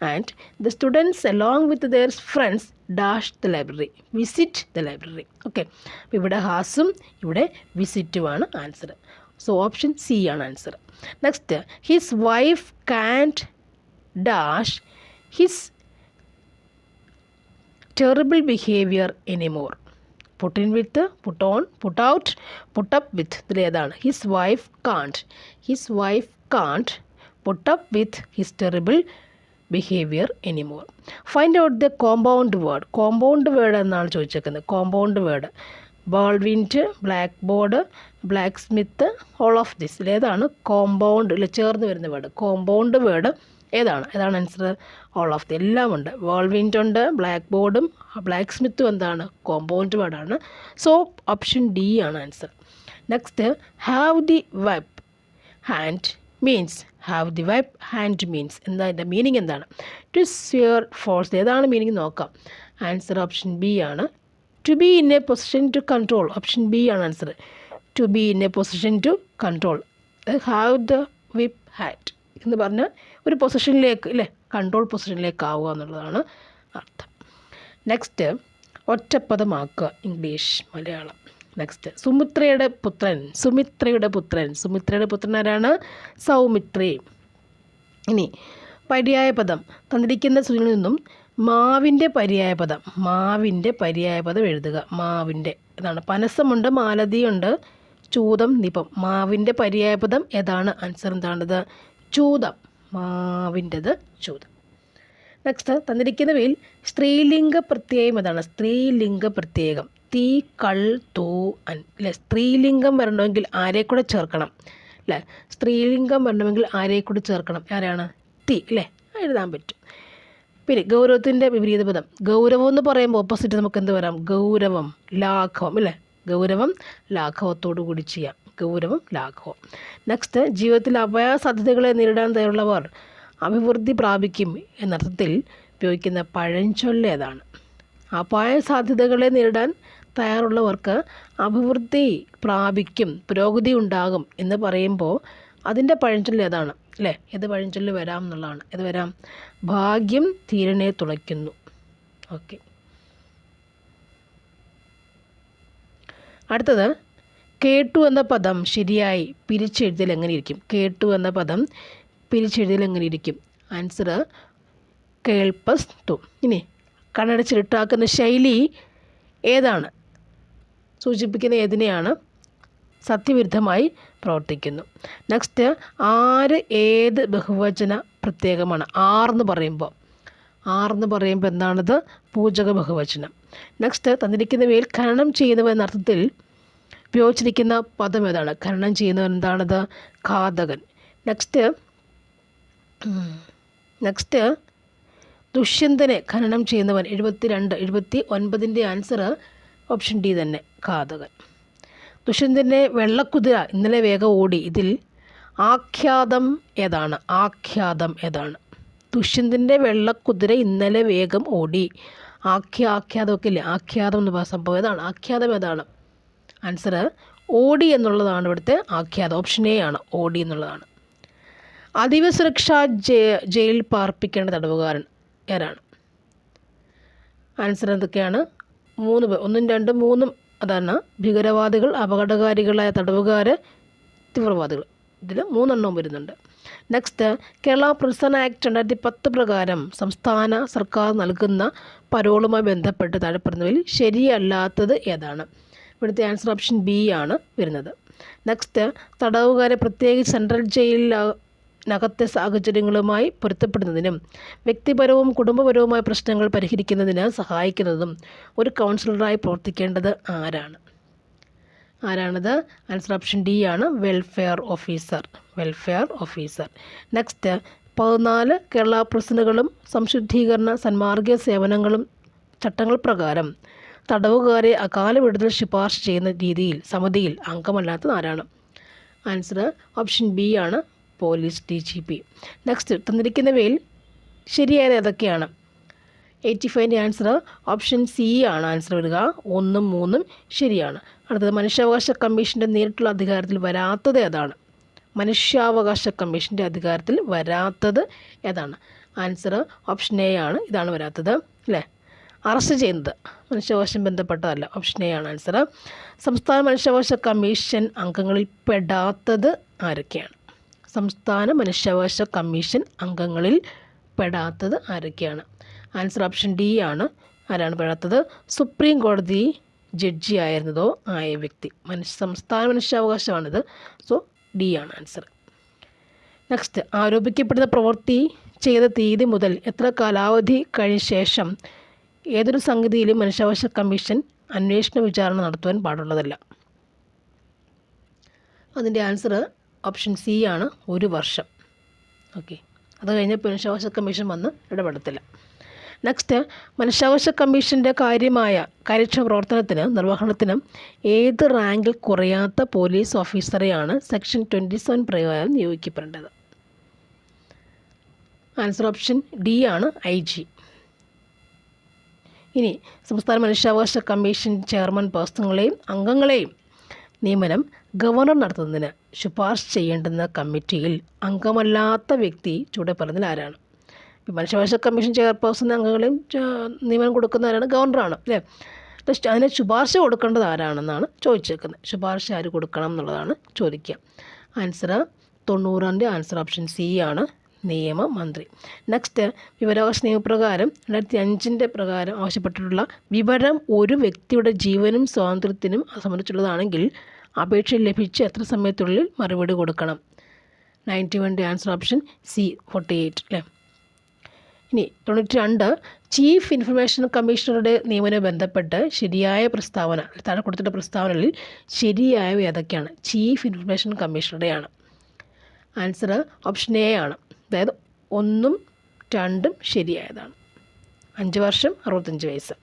S1: And the students along with their friends dash the library, visit the library. Okay, അപ്പോൾ ഇവിടെ ഹാസും ഇവിടെ വിസിറ്റുമാണ് ആൻസർ. സോ ഓപ്ഷൻ സി ആണ് answer. Next, his wife can't dash his terrible behaviour anymore. put in with, put on, put out, put up with. ഇതിലേതാണ്? His wife can't put up with his terrible behavior anymore. Find out the compound word. Compound word എന്നാണ് ചോദിച്ചേക്കുന്നത്. Compound word whirlwind, blackboard, blacksmith, all of this. ഇതിലേതാണ് compound ചേർന്ന് വരുന്ന word? Compound word ഏതാണ് answer? All of the. എല്ലാം ഉണ്ട്. വോൾവിൻറ്റ് ഉണ്ട്, black ബോർഡും ബ്ലാക്ക് സ്മിത്തും എന്താണ്? കോമ്പൗണ്ട് വേർഡാണ്. സോ ഓപ്ഷൻ ഡി ആണ് answer. Next, have the whip hand means. Have the whip hand means എന്താ? അതിൻ്റെ മീനിങ് എന്താണ്? To swear force. ഏതാണ് മീനിങ് നോക്കാം. ആൻസർ ഓപ്ഷൻ ബി ആണ്. To be in a position to control. Option B ആണ് answer. To be in a position to control. Have the whip hand എന്ന് പറഞ്ഞാൽ ഒരു പൊസിഷനിലേക്ക് ഇല്ലേ, കൺട്രോൾ പൊസിഷനിലേക്ക് ആവുക എന്നുള്ളതാണ് അർത്ഥം. നെക്സ്റ്റ് ഒറ്റപ്പദമാക്കുക, ഇംഗ്ലീഷ് മലയാളം. നെക്സ്റ്റ് സുമിത്രയുടെ പുത്രൻ ആരാണ്? സൗമിത്രേ. ഇനി പര്യായപദം തന്നിരിക്കുന്ന സൂചനയിൽ നിന്നും മാവിൻ്റെ പര്യായപദം എഴുതുക. മാവിൻ്റെ ഇതാണ്. പനസമുണ്ട്, മാലതിയുണ്ട്, ചൂതം, നിപം. മാവിൻ്റെ പര്യായപദം ഏതാണ്? ആൻസർ എന്താണത്? ചൂതം. മാവിൻ്റെത് ചൂതം. നെക്സ്റ്റ് തന്നിരിക്കുന്നവയിൽ സ്ത്രീലിംഗ പ്രത്യയം ഏതാണ്? സ്ത്രീലിംഗ പ്രത്യയം തീ, കൾ, തൂ, അൻ അല്ലേ. സ്ത്രീലിംഗം വരണമെങ്കിൽ ആരെ കൂടെ ചേർക്കണം അല്ലേ? സ്ത്രീലിംഗം വരണമെങ്കിൽ ആരെ കൂടെ ചേർക്കണം? ആരാണ്? തീ അല്ലേ, എഴുതാൻ പറ്റും. പിന്നെ ഗൗരവത്തിൻ്റെ വിപരീത പദം. ഗൗരവം എന്ന് പറയുമ്പോൾ ഓപ്പോസിറ്റ് നമുക്ക് എന്ത് വരാം? ഗൗരവം, ലാഘവം അല്ലേ. ഗൗരവം ലാഘവത്തോടു കൂടി ചെയ്യാം. ഗൗരവം, ലാഘവം. നെക്സ്റ്റ് ജീവിതത്തിൽ അപായ സാധ്യതകളെ നേരിടാൻ തയ്യാറുള്ളവർ അഭിവൃദ്ധി പ്രാപിക്കും എന്നർത്ഥത്തിൽ ഉപയോഗിക്കുന്ന പഴഞ്ചൊല്ല് ഏതാണ്? അപായ സാധ്യതകളെ നേരിടാൻ തയ്യാറുള്ളവർക്ക് അഭിവൃദ്ധി പ്രാപിക്കും, പുരോഗതി ഉണ്ടാകും എന്ന് പറയുമ്പോൾ അതിൻ്റെ പഴഞ്ചൊല്ല് ഏതാണ് അല്ലേ? ഏത് പഴഞ്ചൊല്ല് വരാം എന്നുള്ളതാണ്. ഏത് വരാം? ഭാഗ്യം ധീരനെ തുണയ്ക്കുന്നു. ഓക്കെ. അടുത്തത് കേട്ടു എന്ന പദം ശരിയായി പിരിച്ചെഴുതിയാൽ എങ്ങനെ ഇരിക്കും? കേട്ടു എന്ന പദം പിരിച്ചെഴുതിയാൽ എങ്ങനെ ഇരിക്കും? ആൻസർ കേൾപ്പസ്തു. ഇനി കണ്ണടച്ചിട്ടാക്കുന്ന ശൈലി ഏതാണ്? സൂചിപ്പിക്കുന്ന ഏതിനെയാണ്? സത്യവിരുദ്ധമായി പ്രവർത്തിക്കുന്നു. നെക്സ്റ്റ് ആര്, ഏത് ബഹുവചന പ്രത്യേകമാണ്? ആർന്ന് പറയുമ്പോൾ എന്താണത്? പൂജക ബഹുവചനം. നെക്സ്റ്റ് തന്നിരിക്കുന്നവയിൽ ഖനനം ചെയ്യുന്നവ എന്ന അർത്ഥത്തിൽ ഉപയോഗിച്ചിരിക്കുന്ന പദം ഏതാണ്? ഖനനം ചെയ്യുന്നവൻ എന്താണത്? ഘാതകൻ. നെക്സ്റ്റ് ദുഷ്യന്തനെ ഖനനം ചെയ്യുന്നവൻ 79 ആൻസർ ഓപ്ഷൻ ഡി തന്നെ, ഘാതകൻ. ദുഷ്യന്തൻ്റെ വെള്ളക്കുതിര ഇന്നലെ വേഗം ഓടി. ഇതിൽ ആഖ്യാതം ഏതാണ്? ദുഷ്യന്തൻ്റെ വെള്ളക്കുതിര ഇന്നലെ വേഗം ഓടി. ആഖ്യാതമൊക്കെ ഇല്ലേ? ആഖ്യാതം എന്ന് പറയുന്ന സംഭവം ഏതാണ്? ആഖ്യാതം ഏതാണ്? ആൻസർ ഓടി എന്നുള്ളതാണ് ഇവിടുത്തെ ആഖ്യാതം. ഓപ്ഷൻ എ ആണ്, ഓടി എന്നുള്ളതാണ്. അതീവ സുരക്ഷാ ജയിലിൽ പാർപ്പിക്കേണ്ട തടവുകാരൻ ആരാണ്? ആൻസർ എന്തൊക്കെയാണ്? 3 പേർ. 1, 2, 3 അതാണ്. ഭീകരവാദികൾ, അപകടകാരികളായ തടവുകാർ, തീവ്രവാദികൾ. ഇതിൽ 3 എണ്ണവും വരുന്നുണ്ട്. നെക്സ്റ്റ് കേരള പ്രിസൺ ആക്ട് 2010 പ്രകാരം സംസ്ഥാന സർക്കാർ നൽകുന്ന പരോളുമായി ബന്ധപ്പെട്ട് താഴെപ്പറയുന്നവയിൽ ശരിയല്ലാത്തത് ഏതാണ്? ഇവിടുത്തെ ആൻസർ ഓപ്ഷൻ ബി ആണ് വരുന്നത്. നെക്സ്റ്റ് തടവുകാരെ പ്രത്യേകിച്ച് സെൻട്രൽ ജയിലിനകത്തെ സാഹചര്യങ്ങളുമായി പൊരുത്തപ്പെടുന്നതിനും വ്യക്തിപരവും കുടുംബപരവുമായ പ്രശ്നങ്ങൾ പരിഹരിക്കുന്നതിന് സഹായിക്കുന്നതും ഒരു കൗൺസിലറായി പ്രവർത്തിക്കേണ്ടത് ആരാണത്? ആൻസർ ഓപ്ഷൻ ഡി ആണ്, വെൽഫെയർ ഓഫീസർ. നെക്സ്റ്റ് 14 കേരള പ്രിസണുകളും സംശുദ്ധീകരണ സന്മാർഗീയ സേവനങ്ങളും ചട്ടങ്ങൾ പ്രകാരം തടവുകാരെ അകാല വിടുതൽ ശുപാർശ ചെയ്യുന്ന സമിതിയിൽ അംഗമല്ലാത്തത് ആരാണ്? ആൻസർ ഓപ്ഷൻ ബി ആണ്, പോലീസ് DGP. നെക്സ്റ്റ് തന്നിരിക്കുന്നവയിൽ ശരിയായത് ഏതൊക്കെയാണ്? 85 ആൻസർ ഓപ്ഷൻ സി ആണ് ആൻസർ വരിക. 1, 3 ശരിയാണ്. അടുത്തത് മനുഷ്യാവകാശ കമ്മീഷൻ്റെ നേരിട്ടുള്ള അധികാരത്തിൽ വരാത്തത് ഏതാണ്? മനുഷ്യാവകാശ കമ്മീഷൻ്റെ അധികാരത്തിൽ വരാത്തത് ഏതാണ്? ആൻസർ ഓപ്ഷൻ എ ആണ്, ഇതാണ് വരാത്തത് അല്ലേ. അറസ്റ്റ് ചെയ്യുന്നത് മനുഷ്യാവകാശം ബന്ധപ്പെട്ടതല്ല. ഓപ്ഷൻ എ ആണ് ആൻസർ. സംസ്ഥാന മനുഷ്യാവകാശ കമ്മീഷൻ അംഗങ്ങളിൽ പെടാത്തത് ആരൊക്കെയാണ്? സംസ്ഥാന മനുഷ്യാവകാശ കമ്മീഷൻ അംഗങ്ങളിൽ പെടാത്തത് ആരൊക്കെയാണ്? ആൻസർ ഓപ്ഷൻ ഡി ആണ്. ആരാണ് പെടാത്തത്? സുപ്രീം കോടതി ജഡ്ജി ആയിരുന്നതോ ആയ വ്യക്തി. സംസ്ഥാന മനുഷ്യാവകാശമാണിത്. സോ ഡി ആണ് ആൻസർ. നെക്സ്റ്റ് ആരോപിക്കപ്പെടുന്ന പ്രവൃത്തി ചെയ്ത തീയതി മുതൽ എത്ര കാലാവധി കഴിഞ്ഞ ശേഷം ഏതൊരു സംഗതിയിലും മനുഷ്യാവകാശ കമ്മീഷൻ അന്വേഷണ വിചാരണ നടത്തുവാൻ പാടുള്ളതല്ല? അതിൻ്റെ ആൻസർ ഓപ്ഷൻ സി ആണ്, 1 വർഷം. ഓക്കെ, അത് കഴിഞ്ഞപ്പോൾ മനുഷ്യാവകാശ കമ്മീഷൻ വന്ന് ഇടപെടത്തില്ല. നെക്സ്റ്റ് മനുഷ്യാവകാശ കമ്മീഷൻ്റെ കാര്യക്ഷമ നിർവഹണത്തിന് ഏത് റാങ്കിൽ കുറയാത്ത പോലീസ് ഓഫീസറെയാണ് സെക്ഷൻ 27 പ്രകാരം നിയോഗിക്കപ്പെടേണ്ടത്? ആൻസർ ഓപ്ഷൻ ഡി ആണ്, IG. ഇനി സംസ്ഥാന മനുഷ്യാവകാശ കമ്മീഷൻ ചെയർമാൻ പേഴ്സണുകളെയും അംഗങ്ങളെയും നിയമനം ഗവർണർ നടത്തുന്നതിന് ശുപാർശ ചെയ്യേണ്ടുന്ന കമ്മിറ്റിയിൽ അംഗമല്ലാത്ത വ്യക്തി ചുവടെ പറഞ്ഞതിൽ ആരാണ്? മനുഷ്യാവകാശ കമ്മീഷൻ ചെയർപേഴ്സൺ അംഗങ്ങളെയും നിയമനം കൊടുക്കുന്നവരാണ്, ഗവർണറാണ് അല്ലേ. അതിനെ ശുപാർശ കൊടുക്കേണ്ടത് ആരാണെന്നാണ് ചോദിച്ചേക്കുന്നത്. ശുപാർശ ആര് കൊടുക്കണം എന്നുള്ളതാണ് ചോദിക്കുക. ആൻസർ 90 ആൻസർ ഓപ്ഷൻ സി ആണ്, നിയമമന്ത്രി. നെക്സ്റ്റ്, വിവരാവകാശ നിയമപ്രകാരം 2005 പ്രകാരം ആവശ്യപ്പെട്ടിട്ടുള്ള വിവരം ഒരു വ്യക്തിയുടെ ജീവനും സ്വാതന്ത്ര്യത്തിനും സംബന്ധിച്ചുള്ളതാണെങ്കിൽ അപേക്ഷ ലഭിച്ച് എത്ര സമയത്തുള്ളിൽ മറുപടി കൊടുക്കണം? 91 ആൻസർ ഓപ്ഷൻ സി 48 അല്ലേ. ഇനി 92, ചീഫ് ഇൻഫർമേഷൻ കമ്മീഷണറുടെ നിയമനവുമായി ബന്ധപ്പെട്ട് ശരിയായ പ്രസ്താവന, താഴെ കൊടുത്തിട്ടുള്ള പ്രസ്താവനകളിൽ ശരിയായവ ഏതൊക്കെയാണ്? ചീഫ് ഇൻഫർമേഷൻ കമ്മീഷണറുടെയാണ്. ആൻസർ ഓപ്ഷൻ എ ആണ്, അതായത് 1ഉം 2ഉം ശരിയായതാണ്. 5 വർഷം 65 വയസ്സ്.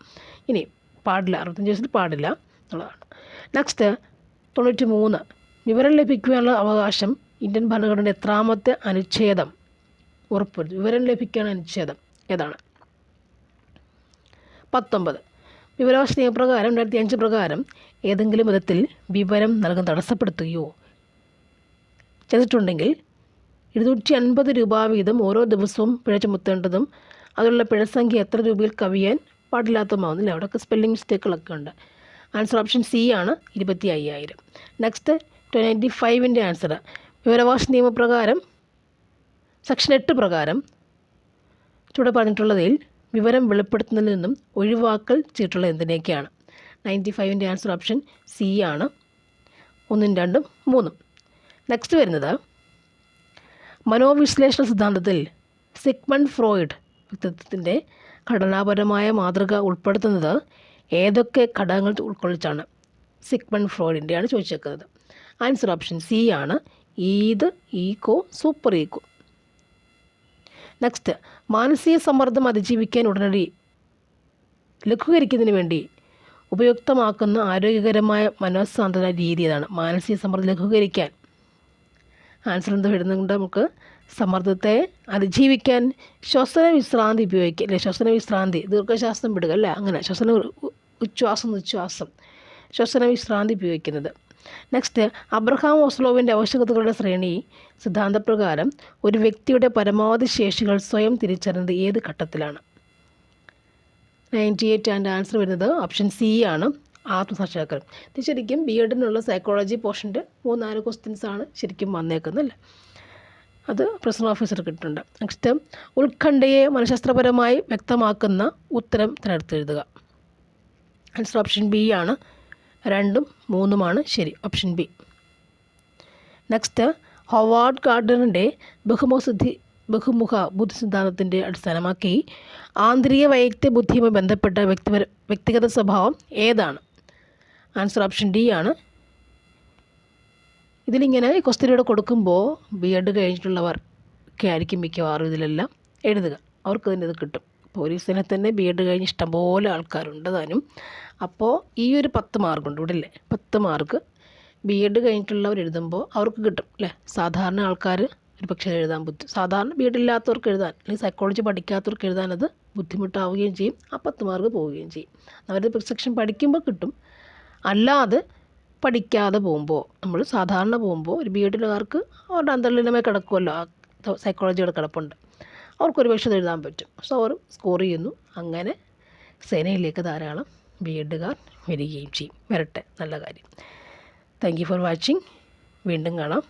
S1: ഇനി പാടില്ല, 65 വയസ്സിൽ പാടില്ല എന്നുള്ളതാണ്. നെക്സ്റ്റ് 93, വിവരം ലഭിക്കുവാനുള്ള അവകാശം ഇന്ത്യൻ ഭരണഘടനയുടെ എത്രാമത്തെ അനുച്ഛേദം ഉറപ്പുവരുത്തും? വിവരം ലഭിക്കാനുള്ള അനുച്ഛേദം ഏതാണ്? 19. വിവരാവകാശ നിയമപ്രകാരം 2005 പ്രകാരം ഏതെങ്കിലും വിധത്തിൽ വിവരം നൽകാൻ തടസ്സപ്പെടുത്തുകയോ ചെയ്തിട്ടുണ്ടെങ്കിൽ 250 രൂപ വീതം ഓരോ ദിവസവും പിഴ ചുമത്തേണ്ടതും അതിലുള്ള പിഴസംഖ്യ എത്ര രൂപയിൽ കവിയാൻ പാടില്ലാത്തതുമാവുന്നില്ല. അവിടെയൊക്കെ സ്പെല്ലിംഗ് മിസ്റ്റേക്കുകളൊക്കെ ഉണ്ട്. ആൻസർ ഓപ്ഷൻ സി ആണ്, 25,000. നെക്സ്റ്റ് 95 ആൻസർ, വിവരാവകാശ നിയമപ്രകാരം സെക്ഷൻ 8 പ്രകാരം ചൂടെ പറഞ്ഞിട്ടുള്ളതിൽ വിവരം വെളിപ്പെടുത്തുന്നതിൽ നിന്നും ഒഴിവാക്കൽ ചെയ്തിട്ടുള്ളത് എന്തിനൊക്കെയാണ്? 95 ആൻസർ ഓപ്ഷൻ സി ആണ്, 1ഉം 2ഉം 3ഉം. നെക്സ്റ്റ് വരുന്നത്, മനോവിശ്ലേഷണ സിദ്ധാന്തത്തിൽ സിഗ്മണ്ട് ഫ്രോയിഡ് വ്യക്തിത്വത്തിൻ്റെ ഘടനാപരമായ മാതൃക ഉൾപ്പെടുത്തുന്നത് ഏതൊക്കെ ഘടകങ്ങൾ ഉൾക്കൊള്ളിച്ചാണ്? സിഗ്മണ്ട് ഫ്രോയിഡിൻ്റെയാണ് ചോദിച്ചേക്കുന്നത്. ആൻസർ ഓപ്ഷൻ സി ആണ്, Eid, ego, super ego. Next, മാനസിക സമ്മർദ്ദം അതിജീവിക്കാൻ ഉടനടി ലഘൂകരിക്കുന്നതിന് വേണ്ടി ഉപയുക്തമാക്കുന്ന ആരോഗ്യകരമായ മനസ്സാന്തന രീതി ഏതാണ്? മാനസിക സമ്മർദ്ദം ലഘൂകരിക്കാൻ ആൻസർ എന്താ വരുന്നുണ്ട്? നമുക്ക് സമ്മർദ്ദത്തെ അതിജീവിക്കാൻ ശ്വസന വിശ്രാന്തി ഉപയോഗിക്കുക അല്ലേ. ശ്വസന വിശ്രാന്തി, ദീർഘശ്വാസം വിടുക അല്ലേ, അങ്ങനെ ഉച്ഛ്വാസം ശ്വസന വിശ്രാന്തി ഉപയോഗിക്കുന്നത്. നെക്സ്റ്റ്, അബ്രഹാം ഓസ്ലോവിൻ്റെ ആവശ്യകതകളുടെ ശ്രേണി സിദ്ധാന്തപ്രകാരം ഒരു വ്യക്തിയുടെ പരമാവധി ശേഷികൾ സ്വയം തിരിച്ചറിയുന്നത് ഏത് ഘട്ടത്തിലാണ്? 98 ആൻഡ് ആൻസർ വരുന്നത് ഓപ്ഷൻ സി ആണ്, ആത്മസാക്ഷാത്കാരം. ഇത് ശരിക്കും BEdനുള്ള സൈക്കോളജി പോർഷൻ്റെ 3-4 ക്വസ്റ്റ്യൻസാണ് ശരിക്കും വന്നേക്കുന്നല്ലേ. അത് പ്രസന്റ് ഓഫീസർ കിട്ടുന്നുണ്ട്. നെക്സ്റ്റ്, ഉത്കണ്ഠയെ മനഃശാസ്ത്രപരമായി വ്യക്തമാക്കുന്ന ഉത്തരം തിരഞ്ഞെടുത്തെഴുതുക. ആൻസർ ഓപ്ഷൻ ബി ആണ്, 2ഉം 3ഉമാണ് ശരി, ഓപ്ഷൻ ബി. നെക്സ്റ്റ്, ഹൊവാർഡ് ഗാർഡനറിൻ്റെ ബഹുമുഖ ബുദ്ധി സിദ്ധാന്തത്തിൻ്റെ അടിസ്ഥാനമാക്കി ആന്തരിക വൈയക്തിക ബുദ്ധിയുമായി ബന്ധപ്പെട്ട വ്യക്തിഗത സ്വഭാവം ഏതാണ്? ആൻസർ ഓപ്ഷൻ ഡി ആണ്. ഇതിലിങ്ങനെ ക്വസ്റ്റ്യനോട് കൊടുക്കുമ്പോൾ BEd കഴിഞ്ഞിട്ടുള്ളവർക്ക് ആയിരിക്കും മിക്കവാറും ഇതിലെല്ലാം എഴുതുക, അവർക്ക് തന്നെ ഇത് കിട്ടും. പോലീസിനെ തന്നെ BEd കഴിഞ്ഞ് ഇഷ്ടംപോലെ ആൾക്കാരുണ്ട് താനും. അപ്പോൾ ഈ ഒരു 10 മാർക്കുണ്ട് ഇവിടെ അല്ലേ, 10 മാർക്ക് BEd കഴിഞ്ഞിട്ടുള്ളവർ എഴുതുമ്പോൾ അവർക്ക് കിട്ടും അല്ലേ. സാധാരണ ആൾക്കാർ ഒരു പക്ഷേ എഴുതാൻ സാധാരണ BEd ഇല്ലാത്തവർക്ക് എഴുതാൻ അല്ലെങ്കിൽ സൈക്കോളജി പഠിക്കാത്തവർക്ക് എഴുതാൻ അത് ബുദ്ധിമുട്ടാവുകയും ചെയ്യും, ആ 10 മാർക്ക് പോവുകയും ചെയ്യും. അവരുടെ സെക്ഷൻ പഠിക്കുമ്പോൾ കിട്ടും. അല്ലാതെ പഠിക്കാതെ പോകുമ്പോൾ, നമ്മൾ സാധാരണ പോകുമ്പോൾ ഒരു BEdകാർക്ക് അവരുടെ അന്തർലീനമായി കിടക്കുമല്ലോ, ആ സൈക്കോളജിയുടെ കിടപ്പുണ്ട്, അവർക്കൊരു പക്ഷേ എഴുതാൻ പറ്റും. സോ അവർ സ്കോർ ചെയ്യുന്നു. അങ്ങനെ സേനയിലേക്ക് ധാരാളം BEdകാർ വരികയും ചെയ്യും. വരട്ടെ, നല്ല കാര്യം. Thank you for watching. വീണ്ടും കാണാം.